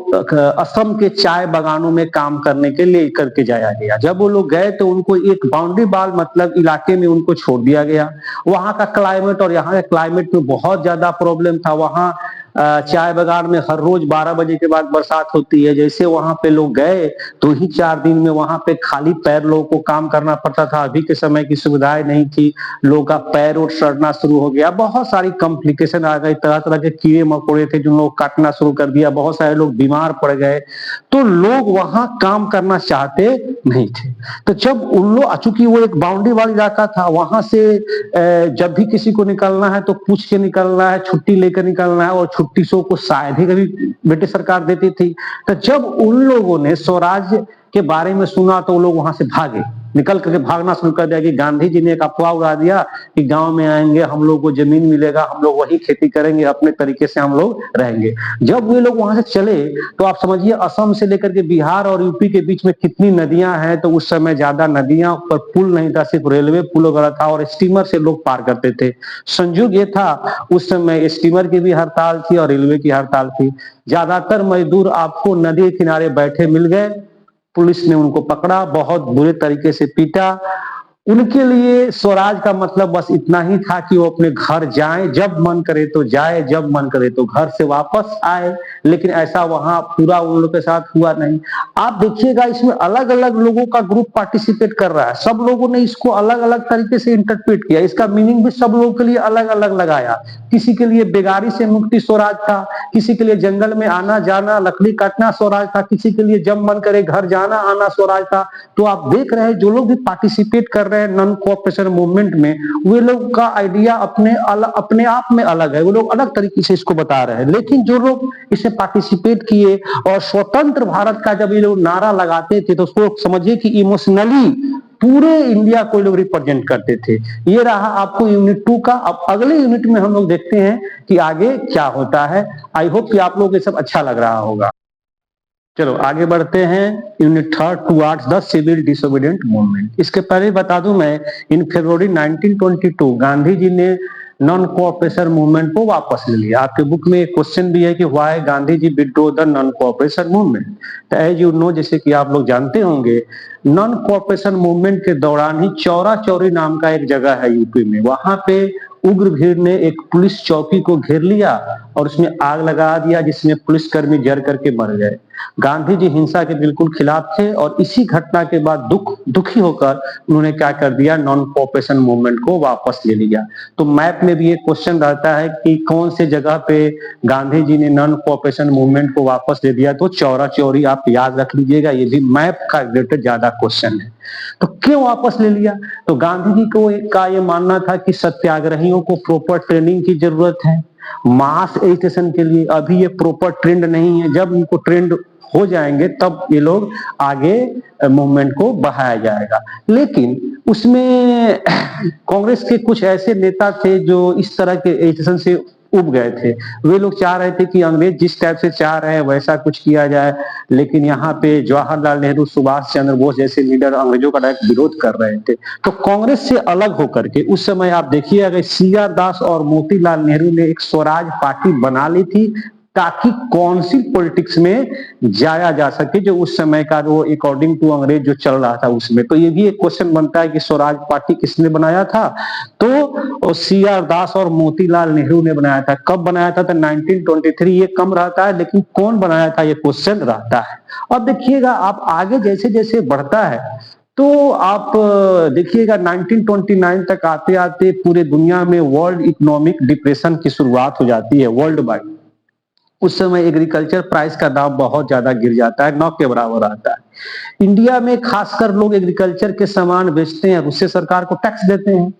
असम के चाय बागानों में काम करने के लिए करके जाया गया। जब वो लोग गए तो उनको एक बाउंड्री वाल मतलब इलाके में उनको छोड़ दिया गया। वहां का क्लाइमेट और यहाँ के क्लाइमेट में बहुत ज्यादा प्रॉब्लम था। वहां चाय बागान में हर रोज 12 बजे के बाद बरसात होती है। जैसे वहां पे लोग गए तो ही 4 दिन में वहां पे खाली पैर लोगों को काम करना पड़ता था। अभी के समय की सुविधाएं नहीं थी, लोगों का पैर और सड़ना शुरू हो गया, बहुत सारी कॉम्प्लिकेशन आ गई, तरह तरह के कीड़े मकोड़े थे जो लोग काटना शुरू कर दिया, बहुत सारे लोग बीमार पड़ गए, तो लोग वहां काम करना चाहते नहीं थे। तो जब उन लोग, चूंकि वो एक बाउंड्री वाला इलाका था, वहां से जब भी किसी को निकलना है तो पूछ के निकलना है, छुट्टी लेकर निकलना है, और छुट्टी सो को शायद ही कभी ब्रिटिश सरकार देती थी। तो जब उन लोगों ने स्वराज के बारे में सुना तो वो लोग वहां से भागे, निकल करके भागना शुरू कर दिया कि गांधी जी ने एक अफवाह उड़ा दिया कि गांव में आएंगे, हम लोग को जमीन मिलेगा, हम लोग वही खेती करेंगे, अपने तरीके से हम लोग रहेंगे। जब वे लोग वहां से चले तो आप समझिए असम से लेकर के बिहार और यूपी के बीच में कितनी नदियां हैं। तो उस समय ज्यादा नदियां पर पुल नहीं था, सिर्फ रेलवे पुल वगैरह था और स्टीमर से लोग पार करते थे। संयोग ये था उस समय स्टीमर की भी हड़ताल थी और रेलवे की हड़ताल थी। ज्यादातर मजदूर आपको नदी किनारे बैठे मिल गए। पुलिस ने उनको पकड़ा, बहुत बुरे तरीके से पीटा। उनके लिए स्वराज का मतलब बस इतना ही था कि वो अपने घर जाएं, जब मन करे तो जाए, जब मन करे तो घर से वापस आए। लेकिन ऐसा वहां पूरा उन लोगों के साथ हुआ नहीं। आप देखिएगा इसमें अलग अलग लोगों का ग्रुप पार्टिसिपेट कर रहा है, सब लोगों ने इसको अलग अलग तरीके से इंटरप्रेट किया, इसका मीनिंग भी सब लोगों के लिए अलग अलग लगाया। किसी के लिए बेगारी से मुक्ति स्वराज था, किसी के लिए जंगल में आना जाना लकड़ी काटना स्वराज था, किसी के लिए जब मन करे घर जाना आना स्वराज था। तो आप देख रहे हैं जो लोग भी पार्टिसिपेट कर रहे हैं नॉन कोऑपरेशन मूवमेंट में, वे लोग का आइडिया अपने आप में अलग है, वो लोग अलग तरीके से इसको बता रहे हैं। लेकिन जो लोग इसे पार्टिसिपेट किए और स्वतंत्र भारत का जब ये लोग नारा लगाते थे तो उसको समझिए कि इमोशनली पूरे इंडिया को लोग रिप्रेजेंट करते थे। ये रहा आपको यूनिट 2 का। अब अगले यूनिट में हम लोग देखते हैं कि आगे क्या होता है। आई होप कि आप लोग ये सब अच्छा लग रहा होगा। चलो आगे बढ़ते हैं। Unit 3 towards the civil disobedient movement. इसके पहले बता दूं मैं, इन फरवरी 1922 गांधी जी ने नॉन कोऑपरेशन मूवमेंट को वापस ले लिया। आपके बुक में एक क्वेश्चन भी है कि why Gandhi ji withdraw the non cooperation movement. तो एज यू नो, जैसे कि आप लोग जानते होंगे, नॉन कोऑपरेशन मूवमेंट के दौरान ही चौरा चौरी नाम का एक जगह है यूपी में, वहां पे उग्र भीड़ ने एक पुलिस चौकी को घेर लिया और उसमें आग लगा दिया, जिसमें पुलिसकर्मी जल करके मर गए। गांधी जी हिंसा के बिल्कुल खिलाफ थे और इसी घटना के बाद दुखी होकर उन्होंने क्या कर दिया, नॉन कोऑपरेशन मूवमेंट को वापस ले लिया। तो मैप में भी एक क्वेश्चन रहता है कि कौन से जगह पे गांधी जी ने नॉन कोऑपरेशन मूवमेंट को वापस ले दिया, तो चौरा चौरी आप याद रख लीजिएगा, ये भी मैप का रिलेटेड ज्यादा क्वेश्चन है। तो क्यों वापस ले लिया? तो गांधी जी को का ये मानना था कि सत्याग्रहियों को प्रॉपर ट्रेनिंग की जरूरत है मास एजुकेशन के लिए। अभी ये प्रॉपर ट्रेंड नहीं है, जब इनको ट्रेंड हो जाएंगे तब ये लोग आगे मूवमेंट को बढ़ाया जाएगा। लेकिन उसमें कांग्रेस के कुछ ऐसे नेता थे जो इस तरह के एजुकेशन से उब गए थे। वे लोग चाह रहे थे कि अंग्रेज जिस टाइप से चाह रहे हैं वैसा कुछ किया जाए, लेकिन यहाँ पे जवाहरलाल नेहरू, सुभाष चंद्र बोस जैसे लीडर अंग्रेजों का डायरेक्ट विरोध कर रहे थे। तो कांग्रेस से अलग होकर के उस समय आप देखिएगा सी.आर. दास और मोतीलाल नेहरू ने एक स्वराज पार्टी बना ली थी, ताकि काउंसिल पॉलिटिक्स में जाया जा सके, जो उस समय का वो अकॉर्डिंग टू अंग्रेज जो चल रहा था उसमें। तो ये भी एक क्वेश्चन बनता है कि स्वराज पार्टी किसने बनाया था? तो सी.आर. दास और मोतीलाल नेहरू ने बनाया था। कब बनाया था? तो 1923। ये कम रहता है, लेकिन कौन बनाया था ये क्वेश्चन रहता है। अब देखिएगा आप आगे जैसे जैसे बढ़ता है तो आप देखिएगा 1929 तक आते आते पूरे दुनिया में वर्ल्ड इकोनॉमिक डिप्रेशन की शुरुआत हो जाती है वर्ल्ड वाइड। उस समय एग्रीकल्चर प्राइस का दाम बहुत ज्यादा गिर जाता है, 9 के बराबर आता है। इंडिया में खासकर लोग एग्रीकल्चर के सामान बेचते हैं, उससे सरकार को टैक्स देते हैं।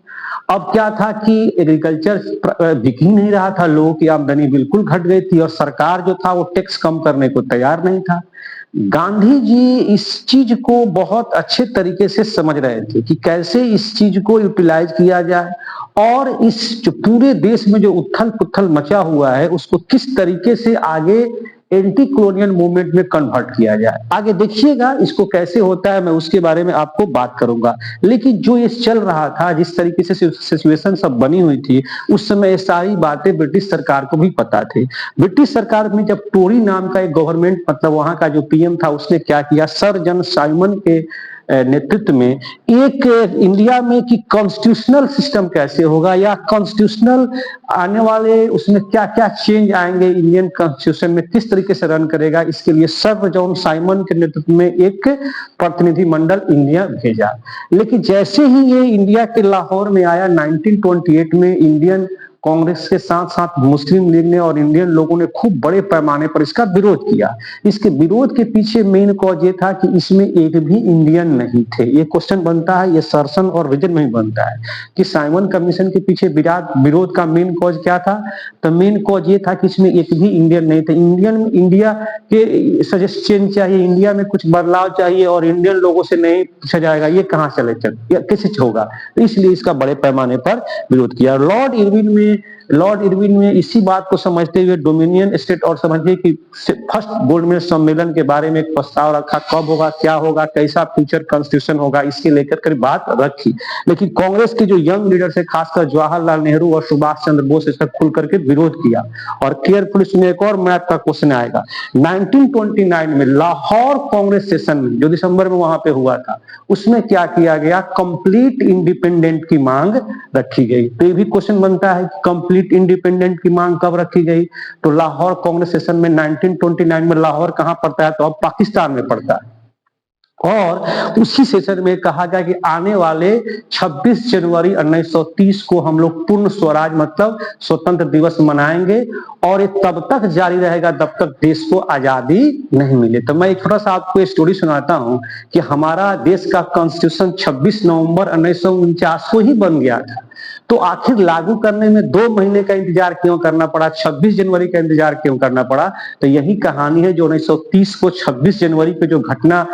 अब क्या था कि एग्रीकल्चर बिक ही नहीं रहा था, लोगों की आमदनी बिल्कुल घट गई थी और सरकार जो था वो टैक्स कम करने को तैयार नहीं था। गांधी जी इस चीज को बहुत अच्छे तरीके से समझ रहे थे कि कैसे इस चीज को यूटिलाइज किया जाए और इस जो पूरे देश में जो उथल पुथल मचा हुआ है उसको किस तरीके से आगे एंटी कॉलोनियल मूवमेंट में कन्वर्ट किया जाए। आगे देखिएगा इसको कैसे होता है, मैं उसके बारे में आपको बात करूंगा। लेकिन जो ये चल रहा था, जिस तरीके से सिचुएशन सब बनी हुई थी उस समय, ये सारी बातें ब्रिटिश सरकार को भी पता थी। ब्रिटिश सरकार में जब टोरी नाम का एक गवर्नमेंट, मतलब वहां का जो पीएम था, उसने क्या किया, सर जॉन साइमन के नेतृत्व में एक इंडिया में कि कॉन्स्टिट्यूशनल सिस्टम कैसे होगा या कॉन्स्टिट्यूशनल आने वाले उसमें क्या क्या चेंज आएंगे, इंडियन कॉन्स्टिट्यूशन में किस तरीके से रन करेगा, इसके लिए सर जॉन साइमन के नेतृत्व में एक प्रतिनिधि मंडल इंडिया भेजा। लेकिन जैसे ही ये इंडिया के लाहौर में आया 1928 में, इंडियन कांग्रेस के साथ साथ मुस्लिम लीग ने और इंडियन लोगों ने खूब बड़े पैमाने पर इसका विरोध किया। इसके विरोध के पीछे मेन कॉज ये था कि इसमें एक भी इंडियन नहीं थे। ये क्वेश्चन बनता है, ये सर्सन और विजन में ही बनता है कि साइमन कमीशन के पीछे विरोध का मेन कॉज क्या था। तो मेन कॉज ये था कि इसमें एक भी इंडियन नहीं थे। इंडिया के सजेस्ट चेंज चाहिए, इंडिया में कुछ बदलाव चाहिए और इंडियन लोगों से नहीं पूछा जाएगा ये कहाँ चले चल कैसे होगा, इसलिए इसका बड़े पैमाने पर विरोध किया। लॉर्ड इरविन में इसी बात को समझते हुए डोमिनियन स्टेट और समझिए कि फर्स्ट गोल्डमेन सम्मेलन के बारे में एक प्रस्ताव रखा, कब होगा, क्या होगा, कैसा फ्यूचर कॉन्स्टिट्यूशन होगा, इसके लेकर कर बात रखी। लेकिन कांग्रेस के जो यंग लीडर से, खासकर जवाहरलाल नेहरू और सुभाष चंद्र बोस, इसका खुल करके विरोध किया। और केयरफुली सुनिए, एक और मैथ का क्वेश्चन आएगा। 1929 में लाहौर कांग्रेस सेशन में, जो दिसंबर में वहां पे हुआ था, उसमें क्या किया गया, कंप्लीट इंडिपेंडेंट की मांग रखी गई। तो ये भी क्वेश्चन बनता है कि कंप्लीट इंडिपेंडेंट की मांग कब रखी गई। तो लाहौर कांग्रेस सेशन में 1929 में। लाहौर कहां पड़ता है, तो अब पाकिस्तान में पड़ता है। और उसी सेशन में कहा गया कि आने वाले 26 जनवरी 1930 को हम लोग पूर्ण स्वराज मतलब स्वतंत्र दिवस मनाएंगे और ये तब तक जारी रहेगा जब तक देश को आजादी नहीं मिले। तो मैं एक थोड़ा सा आपको स्टोरी सुनाता हूं कि हमारा देश का कॉन्स्टिट्यूशन 26 नवंबर 1949 को ही बन गया था। तो आखिर लागू करने में 2 महीने का इंतजार क्यों करना पड़ा, 26 जनवरी का इंतजार क्यों करना पड़ा? तो यही कहानी है जो 1930 को 26 जनवरी पे जो घटना,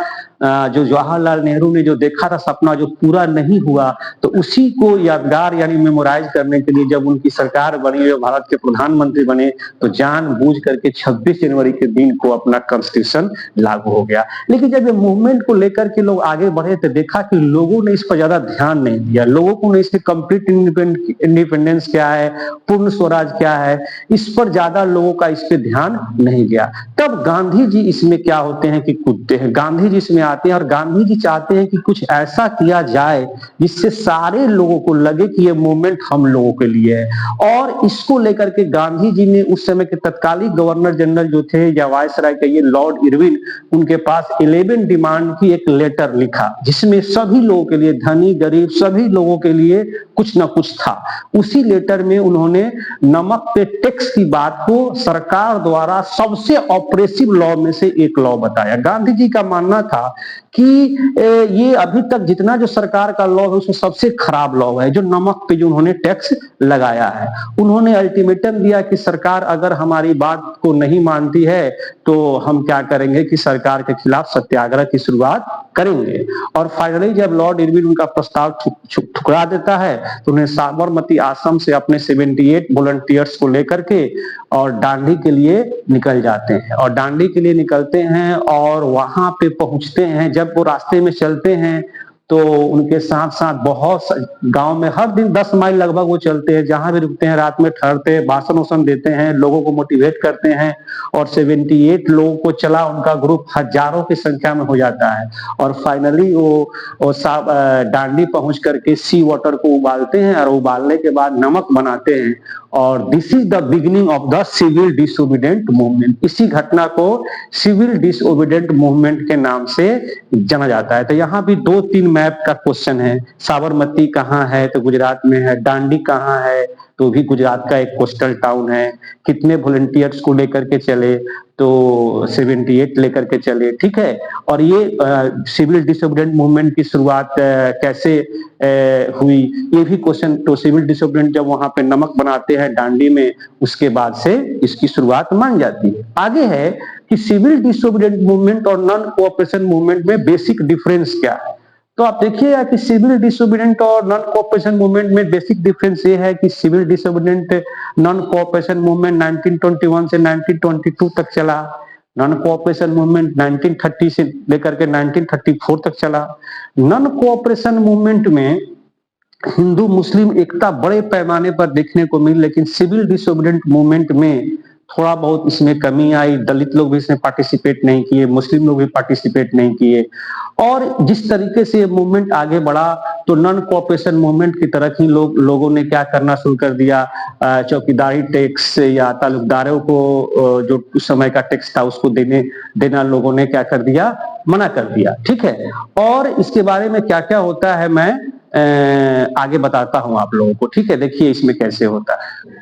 जो जवाहरलाल नेहरू ने जो देखा था सपना, जो पूरा नहीं हुआ, तो उसी को यादगार यानी मेमोराइज करने के लिए जब उनकी सरकार बनी और भारत के प्रधानमंत्री बने, तो जानबूझ करके 26 जनवरी के दिन को अपना कॉन्स्टिट्यूशन लागू हो गया। लेकिन जब ये मूवमेंट को लेकर के लोग आगे बढ़े तो देखा कि लोगों ने इस पर ज्यादा ध्यान नहीं दिया। लोगों को इसके कंप्लीट इंडिपेंडेंस क्या है, पूर्ण स्वराज क्या है, इस पर ज्यादा लोगों का इस पे ध्यान नहीं गया। तब गांधी जी इसमें क्या होते हैं कि कूदते हैं। गांधी जी इसमें आते हैं और गांधी जी चाहते हैं कि कुछ ऐसा किया जाए जिससे सारे लोगों को लगे कि ये मूवमेंट हम लोगों के लिए है। और इसको लेकर के गांधी जी ने उस समय के तत्कालीन गवर्नर जनरल जो थे या वायसराय के, ये लॉर्ड इरविन, उनके पास 11 डिमांड की एक लेटर लिखा, जिसमें सभी लोगों के लिए, धनी गरीब सभी लोगों के लिए कुछ ना कुछ था। उसी लेटर में उन्होंने नमक पे टैक्स की बात को सरकार द्वारा सबसे ऑपरेसिव लॉ में से एक लॉ बताया। गांधी जी का मानना था कि ये अभी तक जितना जो सरकार का लॉ है उसमें सबसे खराब लॉ है, जो नमक पे जो उन्होंने टैक्स लगाया है। उन्होंने अल्टीमेटम दिया कि सरकार अगर हमारी बात को नहीं मानती है तो हम क्या करेंगे कि सरकार के खिलाफ सत्याग्रह की शुरुआत करेंगे। और फाइनली जब लॉर्ड इरविन उनका प्रस्ताव ठुकरा देता है तो उन्हें साबरमती आश्रम से अपने 78 वॉलंटियर्स को लेकर के और दांडी के लिए निकल जाते हैं। और दांडी के लिए निकलते हैं और वहां पे पहुंचते हैं। जब वो रास्ते में चलते हैं तो उनके साथ साथ बहुत गांव में हर दिन 10 माइल लगभग वो चलते हैं, जहां भी रुकते हैं रात में ठहरते हैं, भाषण वाषण देते हैं, लोगों को मोटिवेट करते हैं। और 78 लोगों को चला उनका ग्रुप हजारों की संख्या में हो जाता है। और फाइनली वो दांडी पहुंच करके सी वाटर को उबालते हैं और उबालने के बाद नमक बनाते हैं। और this is the beginning of the civil disobedient movement. इसी घटना को सिविल डिसोबीडिएंट मूवमेंट के नाम से जाना जाता है। तो यहाँ भी 2-3 मैप का क्वेश्चन है। साबरमती कहाँ है तो गुजरात में है। दांडी कहाँ है तो भी गुजरात का एक कोस्टल टाउन है। कितने वॉलंटियर्स को लेकर के चले तो 78 लेकर के चले, ठीक है। और ये सिविल डिसोबीडिएंट मूवमेंट की शुरुआत कैसे हुई ये भी क्वेश्चन। तो सिविल डिसोबीडिएंट जब वहां पे नमक बनाते हैं दांडी में, उसके बाद से इसकी शुरुआत मान जाती है। आगे है कि सिविल डिसोबीडिएंट मूवमेंट और नॉन कोऑपरेशन मूवमेंट में बेसिक डिफरेंस क्या है। तो आप देखिएगा कि सिविल डिसोबीडिएंट और नॉन कोऑपरेशन मूवमेंट में बेसिक डिफरेंस ये है कि civil disobedient non cooperation movement 1921 से 1922 तक चला। नॉन कोऑपरेशन मूवमेंट 1930 से लेकर के 1934 तक चला। नॉन कोऑपरेशन मूवमेंट में हिंदू मुस्लिम एकता बड़े पैमाने पर देखने को मिली, लेकिन सिविल डिसोबीडिएंट मूवमेंट में थोड़ा बहुत इसमें कमी आई। दलित लोग भी इसमें पार्टिसिपेट नहीं किए, मुस्लिम लोग भी पार्टिसिपेट नहीं किए। और जिस तरीके से ये मूवमेंट आगे बढ़ा तो नॉन कोऑपरेशन मूवमेंट की तरह ही लोगों ने क्या करना शुरू कर दिया, चौकीदारी टैक्स या तालुकदारों को जो उस समय का टैक्स था उसको देना लोगों ने क्या कर दिया, मना कर दिया, ठीक है। और इसके बारे में क्या क्या होता है मैं आगे बताता हूं आप लोगों को, ठीक है। देखिए इसमें कैसे होता है।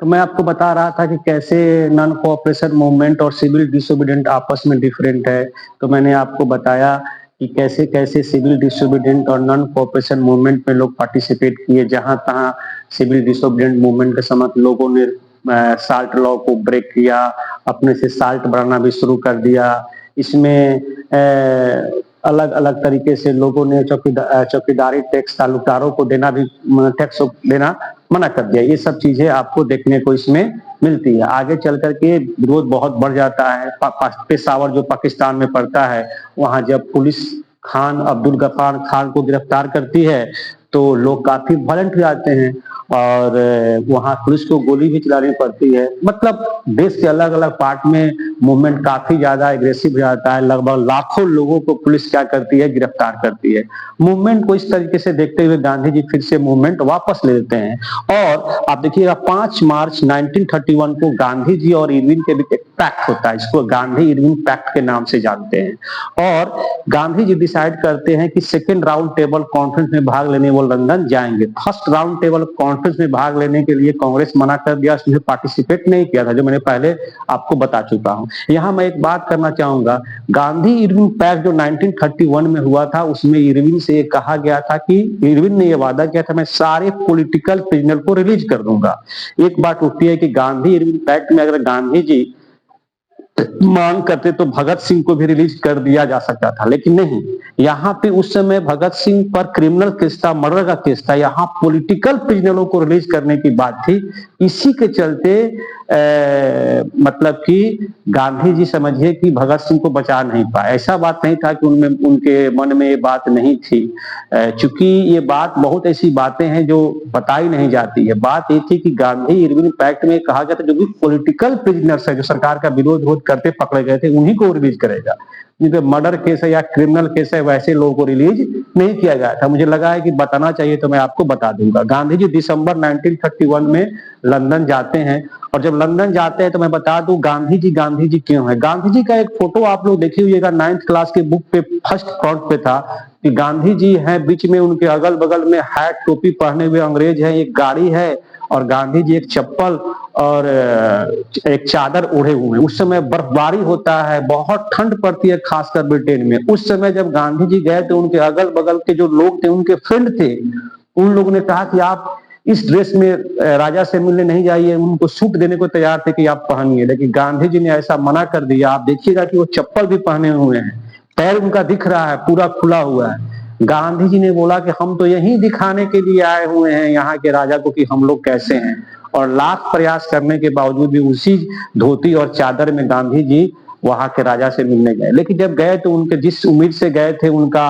तो मैं आपको बता रहा था कि कैसे नॉन कोऑपरेशन मूवमेंट और सिविल डिसोबीडिएंट आपस में डिफरेंट है। तो मैंने आपको बताया कि कैसे कैसे सिविल डिसोबीडिएंट और नॉन कोऑपरेशन मूवमेंट में लोग पार्टिसिपेट किए। जहां तहां सिविल डिसोबीडिएंट मूवमेंट के समय लोगों ने साल्ट लॉ को ब्रेक किया, अपने से साल्ट बनाना भी शुरू कर दिया। इसमें अलग अलग तरीके से लोगों ने चौकीदारी टैक्स तालुकदारों को देना भी टैक्स देना मना कर दिया। ये सब चीजें आपको देखने को इसमें मिलती है। आगे चल करके विरोध बहुत बढ़ जाता है। पेशावर जो पाकिस्तान में पड़ता है, वहां जब पुलिस खान अब्दुल गफ्फार खान को गिरफ्तार करती है तो लोग काफी वायलेंट हो जाते हैं और वहां पुलिस को गोली भी चलानी पड़ती है। मतलब देश के अलग अलग पार्ट में मूवमेंट काफी ज्यादा एग्रेसिव हो जाता है। लगभग लाखों लोगों को पुलिस क्या करती है, गिरफ्तार करती है। मूवमेंट को इस तरीके से देखते हुए गांधी जी फिर से मूवमेंट वापस ले लेते हैं। और आप देखिएगा 5 मार्च 1931 को गांधी जी और इरविन के बीच एक पैक्ट होता है। इसको गांधी इरविन पैक्ट के नाम से जानते हैं। और गांधी जी डिसाइड करते हैं कि सेकेंड राउंड टेबल कॉन्फ्रेंस में भाग लेने वो लंदन जाएंगे। फर्स्ट राउंड टेबल कॉन्फ्रेंस में भाग लेने के लिए कांग्रेस मना कर दिया, उसमें पार्टिसिपेट नहीं किया था, जो मैंने पहले आपको बता चुका हूं। यहां मैं एक बात करना चाहूंगा, गांधी इरविन पैक्ट जो 1931 में हुआ था उसमें इरविन से ये कहा गया था कि इरविन ने यह वादा किया था मैं सारे पॉलिटिकल प्रिजनर को रिलीज कर दूंगा। एक बात उठती है कि गांधी इरविन पैक्ट में अगर गांधी जी मांग करते तो भगत सिंह को भी रिलीज कर दिया जा सकता था, लेकिन नहीं। यहाँ पे उस समय भगत सिंह पर क्रिमिनल केस था, मर्डर का केस था। यहाँ पॉलिटिकल प्रिजनरों को रिलीज करने की बात थी। इसी के चलते मतलब कि गांधी जी समझिए कि भगत सिंह को बचा नहीं पाए। ऐसा बात नहीं था कि उनमें उनके मन में ये बात नहीं थी, चूंकि ये बात बहुत ऐसी बातें हैं जो बताई नहीं जाती है। बात ये थी कि गांधी इरविन पैक्ट में कहा गया था जो भी पॉलिटिकल प्रिजनर्स है, जो सरकार का विरोध करते पकड़े गए थे, उन्हीं को रिलीज करेगा। जिनके मर्डर केस है या क्रिमिनल केस है वैसे लोगों को रिलीज नहीं किया गया था। मुझे लगा है कि बताना चाहिए तो मैं आपको बता दूंगा। गांधी जी दिसंबर 1931 में लंदन जाते हैं। और जब लंदन जाते हैं तो मैं बता दूं गांधी जी क्यों है। गांधी जी का एक फोटो आप लोग देखिए हुईगा, 9th क्लास के बुक पे फर्स्ट फ्रंट पे था कि गांधी जी हैं, बीच में उनके अगल बगल में हैट टोपी पहने हुए अंग्रेज हैं, एक गाड़ी है और गांधी जी एक चप्पल और एक चादर ओढ़े हुए हैं। उस समय बर्फबारी होता है, बहुत ठंड पड़ती है खासकर ब्रिटेन में। उस समय जब गांधी जी गए तो उनके अगल बगल के जो लोग थे उनके फ्रेंड थे, उन लोगों ने कहा कि आप इस ड्रेस में राजा से मिलने नहीं जाइए, उनको सूट देने को तैयार थे कि आप पहनिए, लेकिन गांधी जी ने ऐसा मना कर दिया। आप देखिएगा कि वो चप्पल भी पहने हुए हैं, पैर उनका दिख रहा है, पूरा खुला हुआ है। गांधी जी ने बोला कि हम तो यही दिखाने के लिए आए हुए हैं यहाँ के राजा को कि हम लोग कैसे हैं, और लाख प्रयास करने के बावजूद भी उसी धोती और चादर में गांधी जी वहां के राजा से मिलने गए। लेकिन जब गए तो उनके जिस उम्मीद से गए थे उनका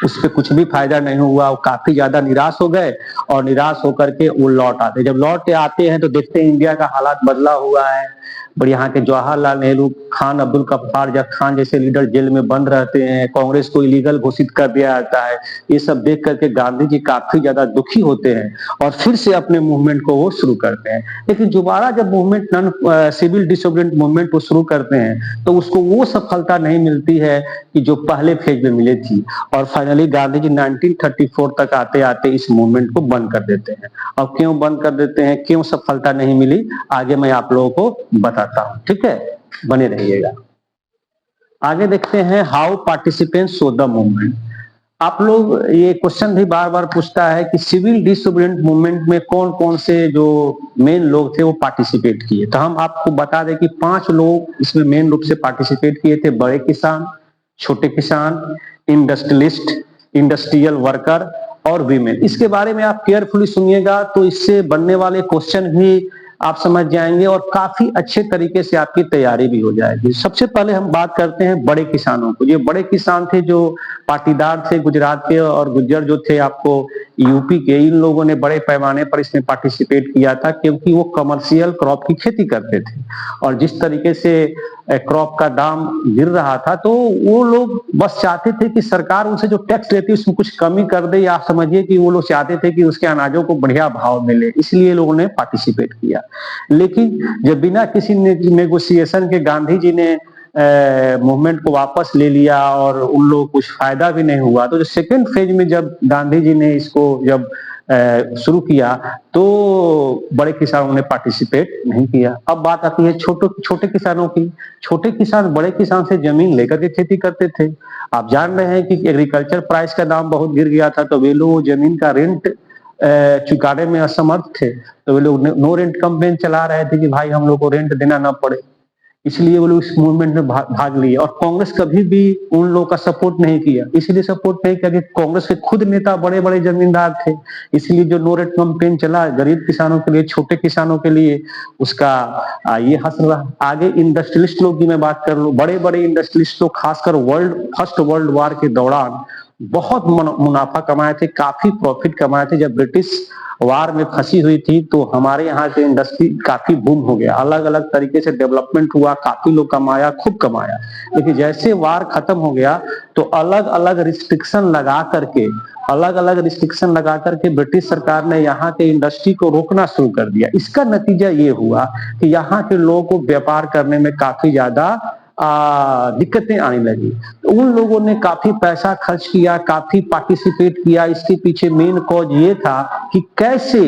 उस पर कुछ भी फायदा नहीं हुआ। वो काफी ज्यादा निराश हो गए और निराश होकर के वो लौट आते। जब लौट के आते हैं तो देखते हैं इंडिया का हालात बदला हुआ है। और यहाँ के जवाहरलाल नेहरू, खान अब्दुल गफ्फार खान जैसे लीडर जेल में बंद रहते हैं, कांग्रेस को इलीगल घोषित कर दिया जाता है। ये सब देख करके गांधी जी काफी ज्यादा दुखी होते हैं और फिर से अपने मूवमेंट को वो शुरू करते हैं। लेकिन दोबारा जब movement non civil disobedient movement को शुरू करते हैं तो उसको वो सफलता नहीं मिलती है कि जो पहले फेज में मिली थी, और फाइनली गांधी जी 1934 तक आते आते इस मूवमेंट को बंद कर देते हैं। अब क्यों बंद कर देते हैं, क्यों सफलता नहीं मिली, आगे मैं आप लोगों को बताता हूं। ठीक है, बने रहिएगा। आगे देखते हैं how participants show the movement. आप लोग ये क्वेश्चन भी बार बार पूछता है कि सिविल डिसोबीडिएंट मूवमेंट में कौन कौन से जो मेन लोग थे वो पार्टिसिपेट किए। तो हम आपको बता दें कि 5 लोग इसमें मेन रूप से पार्टिसिपेट किए थे। बड़े किसान, छोटे किसान, इंडस्ट्रियलिस्ट, इंडस्ट्रियल वर्कर और वीमेन। इसके बारे में आप केयरफुली सुनिएगा तो इससे बनने वाले क्वेश्चन भी आप समझ जाएंगे और काफी अच्छे तरीके से आपकी तैयारी भी हो जाएगी। सबसे पहले हम बात करते हैं बड़े किसानों को। ये बड़े किसान थे जो पाटीदार थे, गुजरात के, और गुज्जर जो थे आपको यूपी के। इन लोगों ने बड़े पैमाने पर इसमें पार्टिसिपेट किया था क्योंकि वो कमर्शियल क्रॉप की खेती करते थे, और जिस तरीके से क्रॉप का दाम गिर रहा था तो वो लोग बस चाहते थे कि सरकार उनसे जो टैक्स लेती है उसमें कुछ कमी कर दे, या समझिए कि वो लोग चाहते थे कि उसके अनाजों को बढ़िया भाव मिले, इसलिए लोगों ने पार्टिसिपेट किया। लेकिन जब बिना किसी नेगोशिएशन के गांधी जी ने मूवमेंट को वापस ले लिया और उन लोगों को कुछ फायदा भी नहीं हुआ, तो जो सेकेंड फेज में जब गांधी जी ने इसको जब शुरू किया तो बड़े किसानों ने पार्टिसिपेट नहीं किया। अब बात आती है छोटे किसानों की। छोटे किसान बड़े किसान से जमीन लेकर के खेती करते थे। आप जान रहे हैं कि एग्रीकल्चर प्राइस का दाम बहुत गिर गया था, तो वे लोग जमीन का रेंट चुकाने में असमर्थ थे, तो वे लोग नो रेंट कैंपेन चला रहे थे कि भाई हम लोग को रेंट देना ना पड़े। इसलिए वो लोग इस मूवमेंट में भाग लिए। और कांग्रेस कभी भी उन लोगों का सपोर्ट नहीं किया। इसलिए सपोर्ट नहीं किया कि कांग्रेस के खुद नेता बड़े बड़े जमींदार थे। इसलिए जो नो रेट कैंपेन चला गरीब किसानों के लिए, छोटे किसानों के लिए, उसका ये हासिल रहा। आगे इंडस्ट्रियलिस्ट लोग की मैं बात कर लूं। बड़े बड़े इंडस्ट्रियलिस्ट लोग खासकर फर्स्ट वर्ल्ड वॉर के दौरान बहुत मुनाफा कमाए थे, काफी प्रॉफिट कमाए थे। जब ब्रिटिश वार में फंसी हुई थी तो हमारे यहाँ के इंडस्ट्री काफी बूम हो गया, अलग अलग तरीके से डेवलपमेंट हुआ, काफी लोग कमाया, खूब कमाया। लेकिन जैसे वार खत्म हो गया तो अलग अलग रिस्ट्रिक्शन लगा करके ब्रिटिश सरकार ने यहाँ के इंडस्ट्री को रोकना शुरू कर दिया। इसका नतीजा ये हुआ कि यहाँ के लोगों को व्यापार करने में काफी ज्यादा दिक्कतें आने लगी। तो उन लोगों ने काफी पैसा खर्च किया, काफी पार्टिसिपेट किया। इसके पीछे मेन कॉज ये था कि कैसे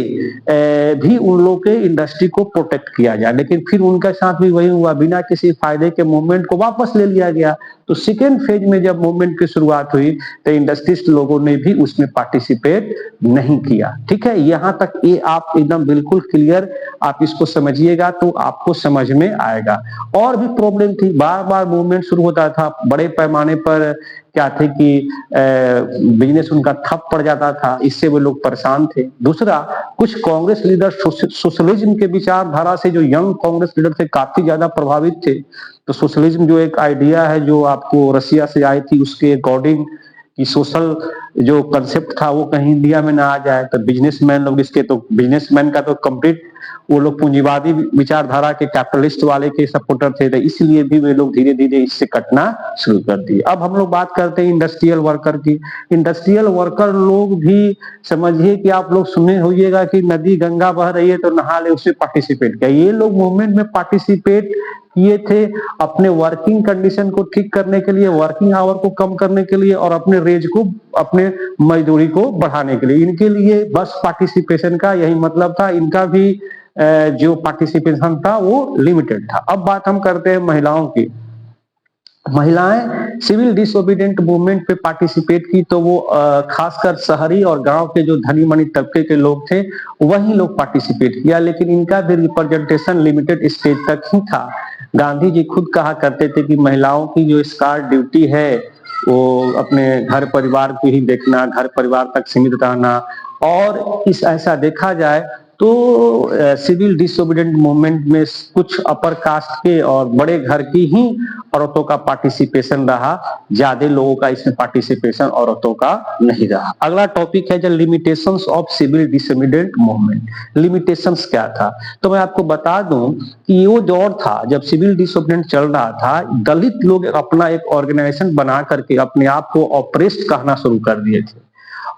भी उन लोगों के इंडस्ट्री को प्रोटेक्ट किया जाए। लेकिन फिर उनके साथ भी वही हुआ, बिना किसी फायदे के मूवमेंट को वापस ले लिया गया। तो सेकेंड फेज में जब मूवमेंट की शुरुआत हुई तो इंडस्ट्रिस्ट लोगों ने भी उसमें पार्टिसिपेट नहीं किया। ठीक है, यहाँ तक ये आप एकदम बिल्कुल क्लियर आप इसको समझिएगा तो आपको समझ में आएगा। और भी प्रॉब्लम थी, बार बार मूवमेंट शुरू होता था, बड़े पैमाने पर क्या थे कि बिजनेस उनका ठप पड़ जाता था, इससे वो लोग परेशान थे। दूसरा, कुछ कांग्रेस लीडर सोशलिज्म के विचारधारा से, जो यंग कांग्रेस लीडर थे, काफी ज्यादा प्रभावित थे। तो सोशलिज्म जो एक आइडिया है जो आपको रसिया से आई थी, उसके अकॉर्डिंग कि सोशल जो कंसेप्ट था वो कहीं इंडिया में ना आ जाए। तो बिजनेसमैन लोग बिजनेसमैन का तो कंप्लीट वो लोग पूंजीवादी विचारधारा के, कैपिटलिस्ट वाले के सपोर्टर थे, तो इसलिए भी वे लोग धीरे धीरे इससे कटना शुरू कर दिए। अब हम लोग बात करते हैं इंडस्ट्रियल वर्कर की। इंडस्ट्रियल वर्कर लोग भी समझिए कि आप लोग सुने होइएगा कि नदी गंगा बह रही है तो नहा ले, उससे पार्टिसिपेट किया। ये लोग मूवमेंट में पार्टिसिपेट किए थे अपने वर्किंग कंडीशन को ठीक करने के लिए, वर्किंग आवर को कम करने के लिए, और अपने रेज को, अपने मजदूरी को बढ़ाने के लिए। इनके लिए बस पार्टिसिपेशन का यही मतलब था। इनका भी जो पार्टिसिपेशन था वो लिमिटेड था। अब बात हम करते हैं महिलाओं की। महिलाएं सिविल डिसोबीडियंट मूवमेंट पे पार्टिसिपेट की, तो वो खासकर शहरी और गांव के जो धनी मनी तबके के लोग थे वही लोग पार्टिसिपेट किया, लेकिन इनका भी रिप्रेजेंटेशन लिमिटेड स्टेज तक ही था। गांधी जी खुद कहा करते थे कि महिलाओं की जो स्कार्ड ड्यूटी है वो अपने घर परिवार को ही देखना, घर परिवार तक सीमित रहना। और इस ऐसा देखा जाए तो सिविल डिसोबीडियंट मूवमेंट में कुछ अपर कास्ट के और बड़े घर की ही औरतों का पार्टिसिपेशन रहा, ज्यादा लोगों का इसमें पार्टिसिपेशन औरतों का नहीं रहा। अगला टॉपिक है जो limitations of civil disobedient movement. Limitations क्या था, तो मैं आपको बता दूं कि वो दौर था जब सिविल डिसोबीडियंट चल रहा था, दलित लोग अपना एक ऑर्गेनाइजेशन बना करके अपने आप को ऑप्रेस्ड कहना शुरू कर दिए थे।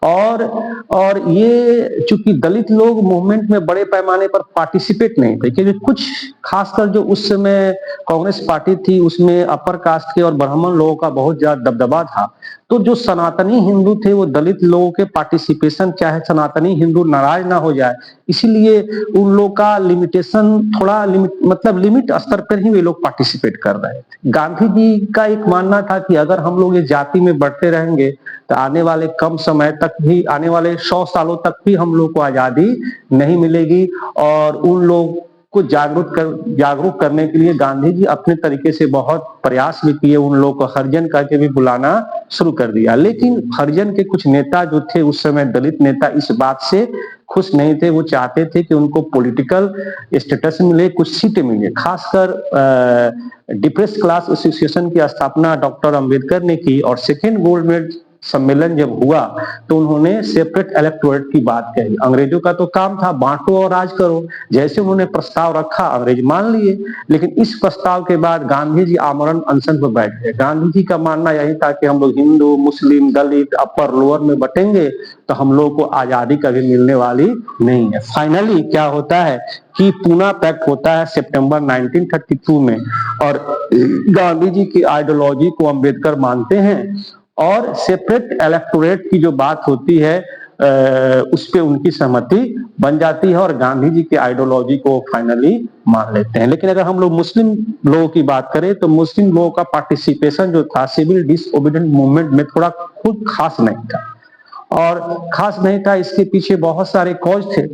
और ये चूंकि दलित लोग मूवमेंट में बड़े पैमाने पर पार्टिसिपेट नहीं थे, क्योंकि कुछ खासकर जो उस समय कांग्रेस पार्टी थी उसमें अपर कास्ट के और ब्राह्मण लोगों का बहुत ज्यादा दबदबा था, तो जो सनातनी हिंदू थे वो दलित लोगों के पार्टिसिपेशन, चाहे सनातनी हिंदू नाराज ना हो जाए, इसीलिए उन लोग का लिमिटेशन थोड़ा लिमिट स्तर पर ही वे लोग पार्टिसिपेट कर रहे थे। गांधी जी का एक मानना था कि अगर हम लोग इस जाति में बढ़ते रहेंगे तो आने वाले कम समय तक भी, आने वाले 100 सालों तक भी हम लोग को आजादी नहीं मिलेगी। और उन लोग को जागरूक करने के लिए गांधी जी अपने तरीके से बहुत प्रयास भी किए, उन लोगों को हरिजन करके भी बुलाना शुरू कर दिया। लेकिन हरिजन के कुछ नेता जो थे उस समय, दलित नेता, इस बात से खुश नहीं थे। वो चाहते थे कि उनको पॉलिटिकल स्टेटस मिले, कुछ सीटें मिले। खासकर डिप्रेस क्लास एसोसिएशन की स्थापना डॉक्टर अंबेडकर ने की, और सेकेंड गोल्ड मेडल सम्मेलन जब हुआ तो उन्होंने सेपरेट इलेक्टोरेट की बात कही। अंग्रेजों का तो काम था बांटो और राज करो, जैसे उन्होंने प्रस्ताव रखा अंग्रेज मान लिए। लेकिन इस प्रस्ताव के बाद गांधी जी आमरण अनशन पर बैठ गए। गांधी जी का मानना यही था कि हम लोग हिंदू, मुस्लिम, दलित, अपर लोअर में बटेंगे तो हम लोग को आजादी कभी मिलने वाली नहीं है। फाइनली क्या होता है कि पूना पैक्ट होता है सितंबर 1932 में, और गांधी जी की आइडियोलॉजी को अंबेडकर मानते हैं, और सेपरेट इलेक्टोरेट की जो बात होती है उस पे उनकी सहमति बन जाती है, और गांधी जी की आइडियोलॉजी को फाइनली मान लेते हैं। लेकिन अगर हम लोग मुस्लिम लोगों की बात करें तो मुस्लिम लोगों का पार्टिसिपेशन जो था सिविल डिसओबीडिएंट मूवमेंट में थोड़ा खुद खास नहीं था, और खास नहीं था इसके पीछे बहुत सारे कॉज थे।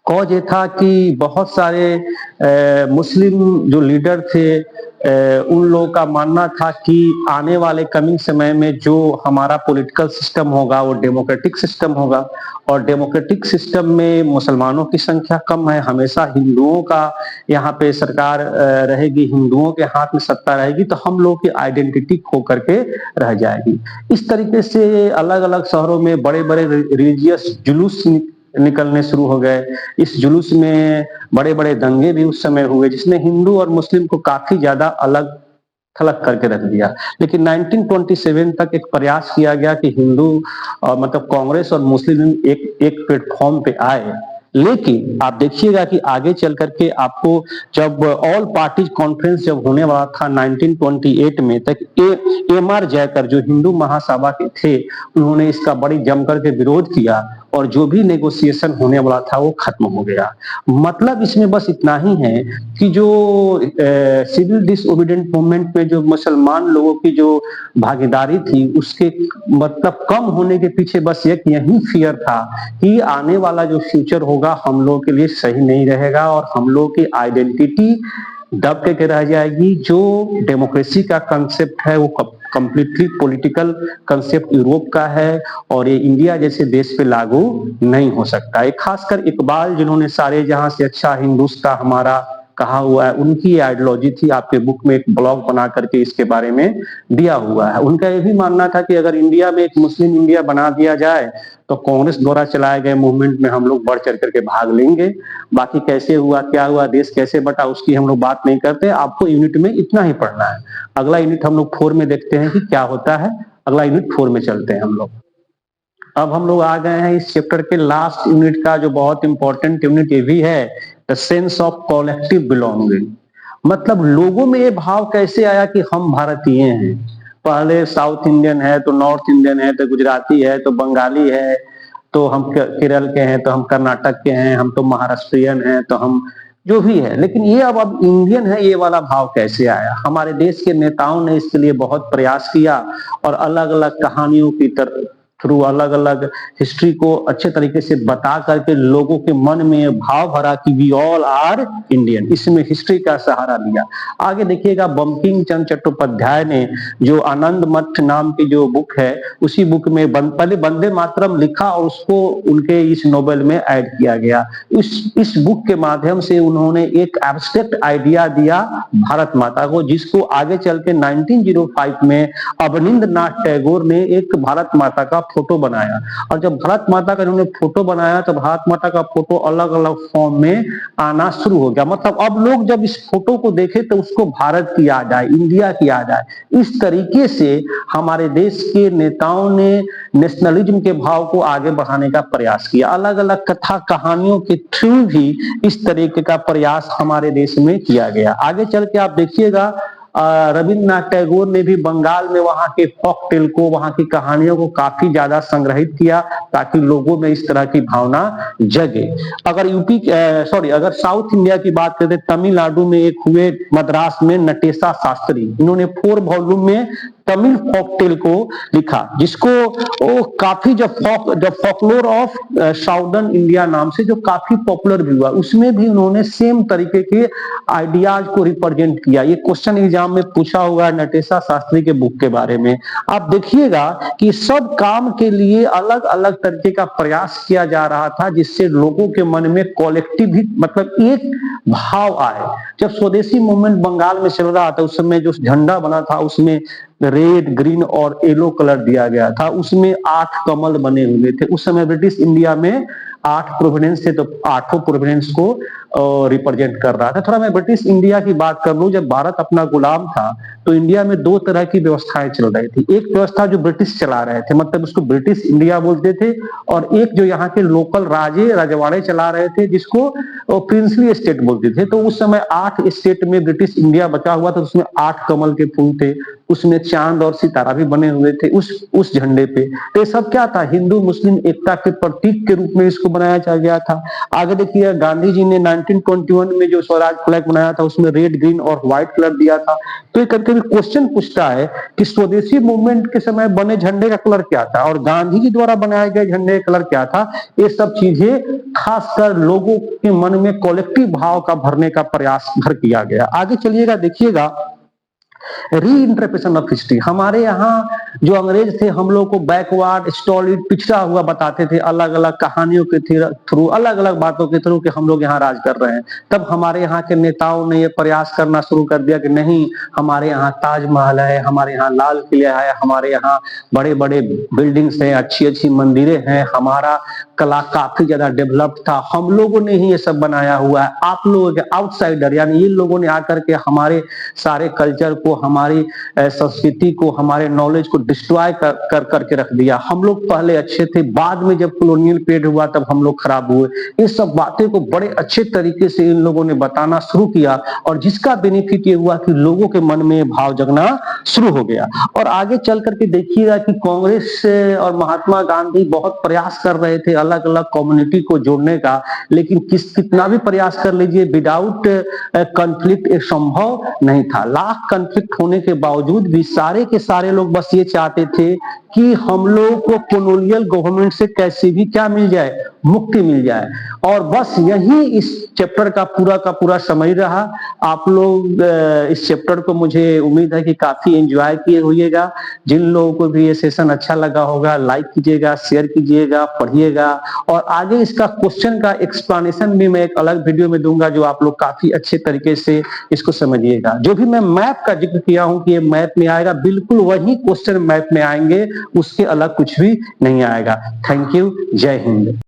कॉज ये था कि बहुत सारे मुस्लिम जो लीडर थे उन लोगों का मानना था कि आने वाले कमिंग समय में जो हमारा पॉलिटिकल सिस्टम होगा वो डेमोक्रेटिक सिस्टम होगा, और डेमोक्रेटिक सिस्टम में मुसलमानों की संख्या कम है, हमेशा हिंदुओं का यहाँ पे सरकार रहेगी, हिंदुओं के हाथ में सत्ता रहेगी, तो हम लोग की आइडेंटिटी खो करके रह जाएगी। इस तरीके से अलग अलग शहरों में बड़े बड़े रिलीजियस जुलूस निकलने शुरू हो गए। इस जुलूस में बड़े बड़े दंगे भी उस समय हुए, जिसने हिंदू और मुस्लिम को काफी ज्यादा अलग थलग करके रख दिया। लेकिन 1927 तक एक प्रयास किया गया कि हिंदू मतलब कांग्रेस और मुस्लिम एक प्लेटफॉर्म पे आए। लेकिन आप देखिएगा कि आगे चल करके आपको जब ऑल पार्टीज कॉन्फ्रेंस जब होने वाला था 1928 में, तक एम.आर. जयकर जो हिंदू महासभा के थे उन्होंने इसका बड़ी जमकर के विरोध किया, और जो भी नेगोशिएशन होने वाला था वो खत्म हो गया। मतलब इसमें बस इतना ही है कि जो सिविल डिसओबीडिएंट मूवमेंट में जो मुसलमान लोगों की जो भागीदारी थी उसके मतलब कम होने के पीछे बस एक यही फियर था कि आने वाला जो फ्यूचर होगा हम लोगों के लिए सही नहीं रहेगा, और हम लोग की आइडेंटिटी दब के रह जाएगी। जो डेमोक्रेसी का कंसेप्ट है वो कंप्लीटली पॉलिटिकल कंसेप्ट यूरोप का है, और ये इंडिया जैसे देश पे लागू नहीं हो सकता है। खासकर इकबाल जिन्होंने सारे जहां से अच्छा हिंदुस्तान हमारा कहा हुआ है, उनकी आइडियोलॉजी थी। आपके बुक में एक ब्लॉग बना करके इसके बारे में दिया हुआ है। उनका ये भी मानना था कि अगर इंडिया में एक मुस्लिम इंडिया बना दिया जाए तो कांग्रेस द्वारा चलाए गए मूवमेंट में हम लोग बढ़ चढ़ करके भाग लेंगे। बाकी कैसे हुआ, क्या हुआ, देश कैसे बटा, उसकी हम लोग बात नहीं करते। आपको यूनिट में इतना ही पढ़ना है। अगला यूनिट हम लोग 4 में देखते हैं कि क्या होता है। अगला यूनिट 4 में चलते हैं हम लोग। अब हम लोग आ गए हैं इस चैप्टर के लास्ट यूनिट का, जो बहुत इंपॉर्टेंट यूनिट ये भी है, the sense of collective belonging. मतलब लोगों में ये भाव कैसे आया कि हम भारतीय हैं। पहले साउथ इंडियन है तो नॉर्थ इंडियन है तो गुजराती है तो बंगाली है, तो हम केरल के हैं तो हम कर्नाटक के हैं, हम तो महाराष्ट्रियन हैं तो हम जो भी है, लेकिन ये अब इंडियन है, ये वाला भाव कैसे आया? हमारे देश के नेताओं ने इसके लिए बहुत प्रयास किया और अलग अलग कहानियों की थ्रू अलग अलग हिस्ट्री को अच्छे तरीके से बता करके लोगों के मन में भाव भरा कि वी ऑल आर इंडियन। इसमें हिस्ट्री का सहारा लिया। आगे देखिएगा, बंकिम चंद्र चट्टोपाध्याय ने जो आनंद मठ नाम की जो बुक है, उसी बुक में पहले वंदे मातरम लिखा और उसको उनके इस नोवेल में ऐड किया गया। इस बुक के माध्यम से उन्होंने एक एब्स्ट्रैक्ट आइडिया दिया भारत माता को, जिसको आगे चल के 1905 में अवनींद्रनाथ टैगोर ने एक भारत माता का फोटो बनाया। और जब भारत माता का इन्होंने फोटो बनाया तो भारत माता का फोटो अलग अलग फॉर्म में आना शुरू हो गया। मतलब अब लोग जब इस फोटो को देखे तो उसको भारत की याद आए, इंडिया की याद आए। इस तरीके से हमारे देश के नेताओं ने नेशनलिज्म के भाव को आगे बढ़ाने का प्रयास किया। अलग अलग कथा कहानियों के थ्रू भी इस तरीके का प्रयास हमारे देश में किया गया। आगे चल के आप देखिएगा, रविन्द्रनाथ टैगोर ने भी बंगाल में वहां के फोक टेल को, वहां की कहानियों को काफी ज्यादा संग्रहित किया ताकि लोगों में इस तरह की भावना जगे। अगर अगर साउथ इंडिया की बात करें, तमिलनाडु में एक हुए मद्रास में नटेशा शास्त्री, इन्होंने 4 वॉल्यूम में तमिल फोक टेल को लिखा, जिसको काफी जब फोकलोर ऑफ साउदर्न इंडिया नाम से जो काफी पॉपुलर भी हुआ, उसमें भी उन्होंने सेम तरीके के आइडियाज को रिप्रेजेंट किया। ये क्वेश्चन एग्जाम में पूछा होगा नटेशा शास्त्री के बुक के बारे में। आप देखिएगा कि सब काम के लिए अलग अलग तरीके का प्रयास किया जा रहा था, जिससे लोगों के मन में कलेक्टिव मतलब एक भाव आए। जब स्वदेशी मूवमेंट बंगाल में चल रहा था, उस समय जो झंडा बना था उसमें रेड, ग्रीन और येलो कलर दिया गया था, उसमें 8 कमल बने हुए थे। उस समय ब्रिटिश इंडिया में 8 प्रोविडेंस थे, तो 8 प्रोविडेंस को रिप्रेजेंट कर रहा था। थोड़ा मैं ब्रिटिश इंडिया की बात कर लूं, जब भारत अपना गुलाम था तो इंडिया में 2 तरह की व्यवस्थाएं चल रही थी। एक व्यवस्था जो ब्रिटिश चला रहे थे, मतलब उसको ब्रिटिश इंडिया बोलते थे, और एक जो यहाँ के लोकल राजे रजवाड़े चला रहे थे, जिसको प्रिंसली स्टेट बोलते थे। तो उस समय 8 स्टेट में ब्रिटिश इंडिया बचा हुआ था, उसमें 8 कमल के फूल थे, उसमें चांद और सितारा भी बने हुए थे उस झंडे पे। तो ये सब क्या था? हिंदू मुस्लिम एकता के प्रतीक के रूप में इसको बनाया गया था। आगे देखिए, गांधी जी ने 1921 में जो स्वराज फ्लैग बनाया था, उसमें रेड, ग्रीन और व्हाइट कलर दिया था। तो ये करके भी क्वेश्चन पूछता है कि स्वदेशी मूवमेंट के समय बने झंडे का कलर क्या था और गांधी जी द्वारा बनाए गए झंडे का कलर क्या था। ये सब चीजें खासकर लोगों के मन में कलेक्टिव भाव का भरने का प्रयास किया गया। आगे चलिएगा, देखिएगा रीइंटरप्रिटेशन ऑफ हिस्ट्री। हमारे यहाँ जो अंग्रेज थे हम लोग को बैकवर्ड, स्टॉलिड, पिछड़ा हुआ बताते थे, अलग अलग कहानियों के थ्रू, अलग अलग बातों के थ्रू कि हम लोग यहाँ राज कर रहे हैं। तब हमारे यहाँ के नेताओं ने ये प्रयास करना शुरू कर दिया कि नहीं, हमारे यहाँ ताजमहल है, हमारे यहाँ लाल किला है, हमारे यहाँ बड़े बड़े बिल्डिंग्स हैं, अच्छी अच्छी मंदिरें हैं, हमारा कला काफी ज्यादा डेवलप्ड था, हम लोगों ने ही ये सब बनाया हुआ है। आप लोग आउटसाइडर यानी ये लोगों ने आकर के हमारे सारे कल्चर को, हमारी संस्कृति को, हमारे नॉलेज को डिस्ट्रॉय कर करके रख दिया। हम लोग पहले अच्छे थे, बाद में जब कॉलोनियल पीरियड हुआ तब हम लोग खराब हुए। ये सब बातें को बड़े अच्छे तरीके से इन लोगों ने बताना शुरू किया, और जिसका बेनिफिट ये हुआ कि लोगों के मन में भाव जगना शुरू हो गया। और आगे चल करके देखिएगा कि कांग्रेस और महात्मा गांधी बहुत प्रयास कर रहे थे अलग अलग कम्युनिटी को जोड़ने का, लेकिन कितना भी प्रयास कर लीजिए, विदाउट कॉन्फ्लिक्ट ये संभव नहीं था। लाख कॉन्फ्लिक्ट होने के बावजूद भी सारे के सारे लोग बस ये चाहते थे कि हम लोग को कॉलोनियल गवर्नमेंट से कैसे भी क्या मिल जाए, मुक्ति मिल जाए। और बस यही इस चैप्टर का पूरा समय रहा। आप लोग इस चैप्टर को, मुझे उम्मीद है कि काफी एंजॉय किए होइएगा। जिन लोगों को भी ये सेशन अच्छा लगा होगा, लाइक कीजिएगा, शेयर कीजिएगा, पढ़िएगा। और आगे इसका क्वेश्चन का एक्सप्लेनेशन भी मैं एक अलग वीडियो में दूंगा, जो आप लोग काफी अच्छे तरीके से इसको समझिएगा। जो भी मैं मैप का जिक्र किया हूं कि ये मैप में आएगा, बिल्कुल वही क्वेश्चन मैप में आएंगे, उसके अलग कुछ भी नहीं आएगा। थैंक यू, जय हिंद।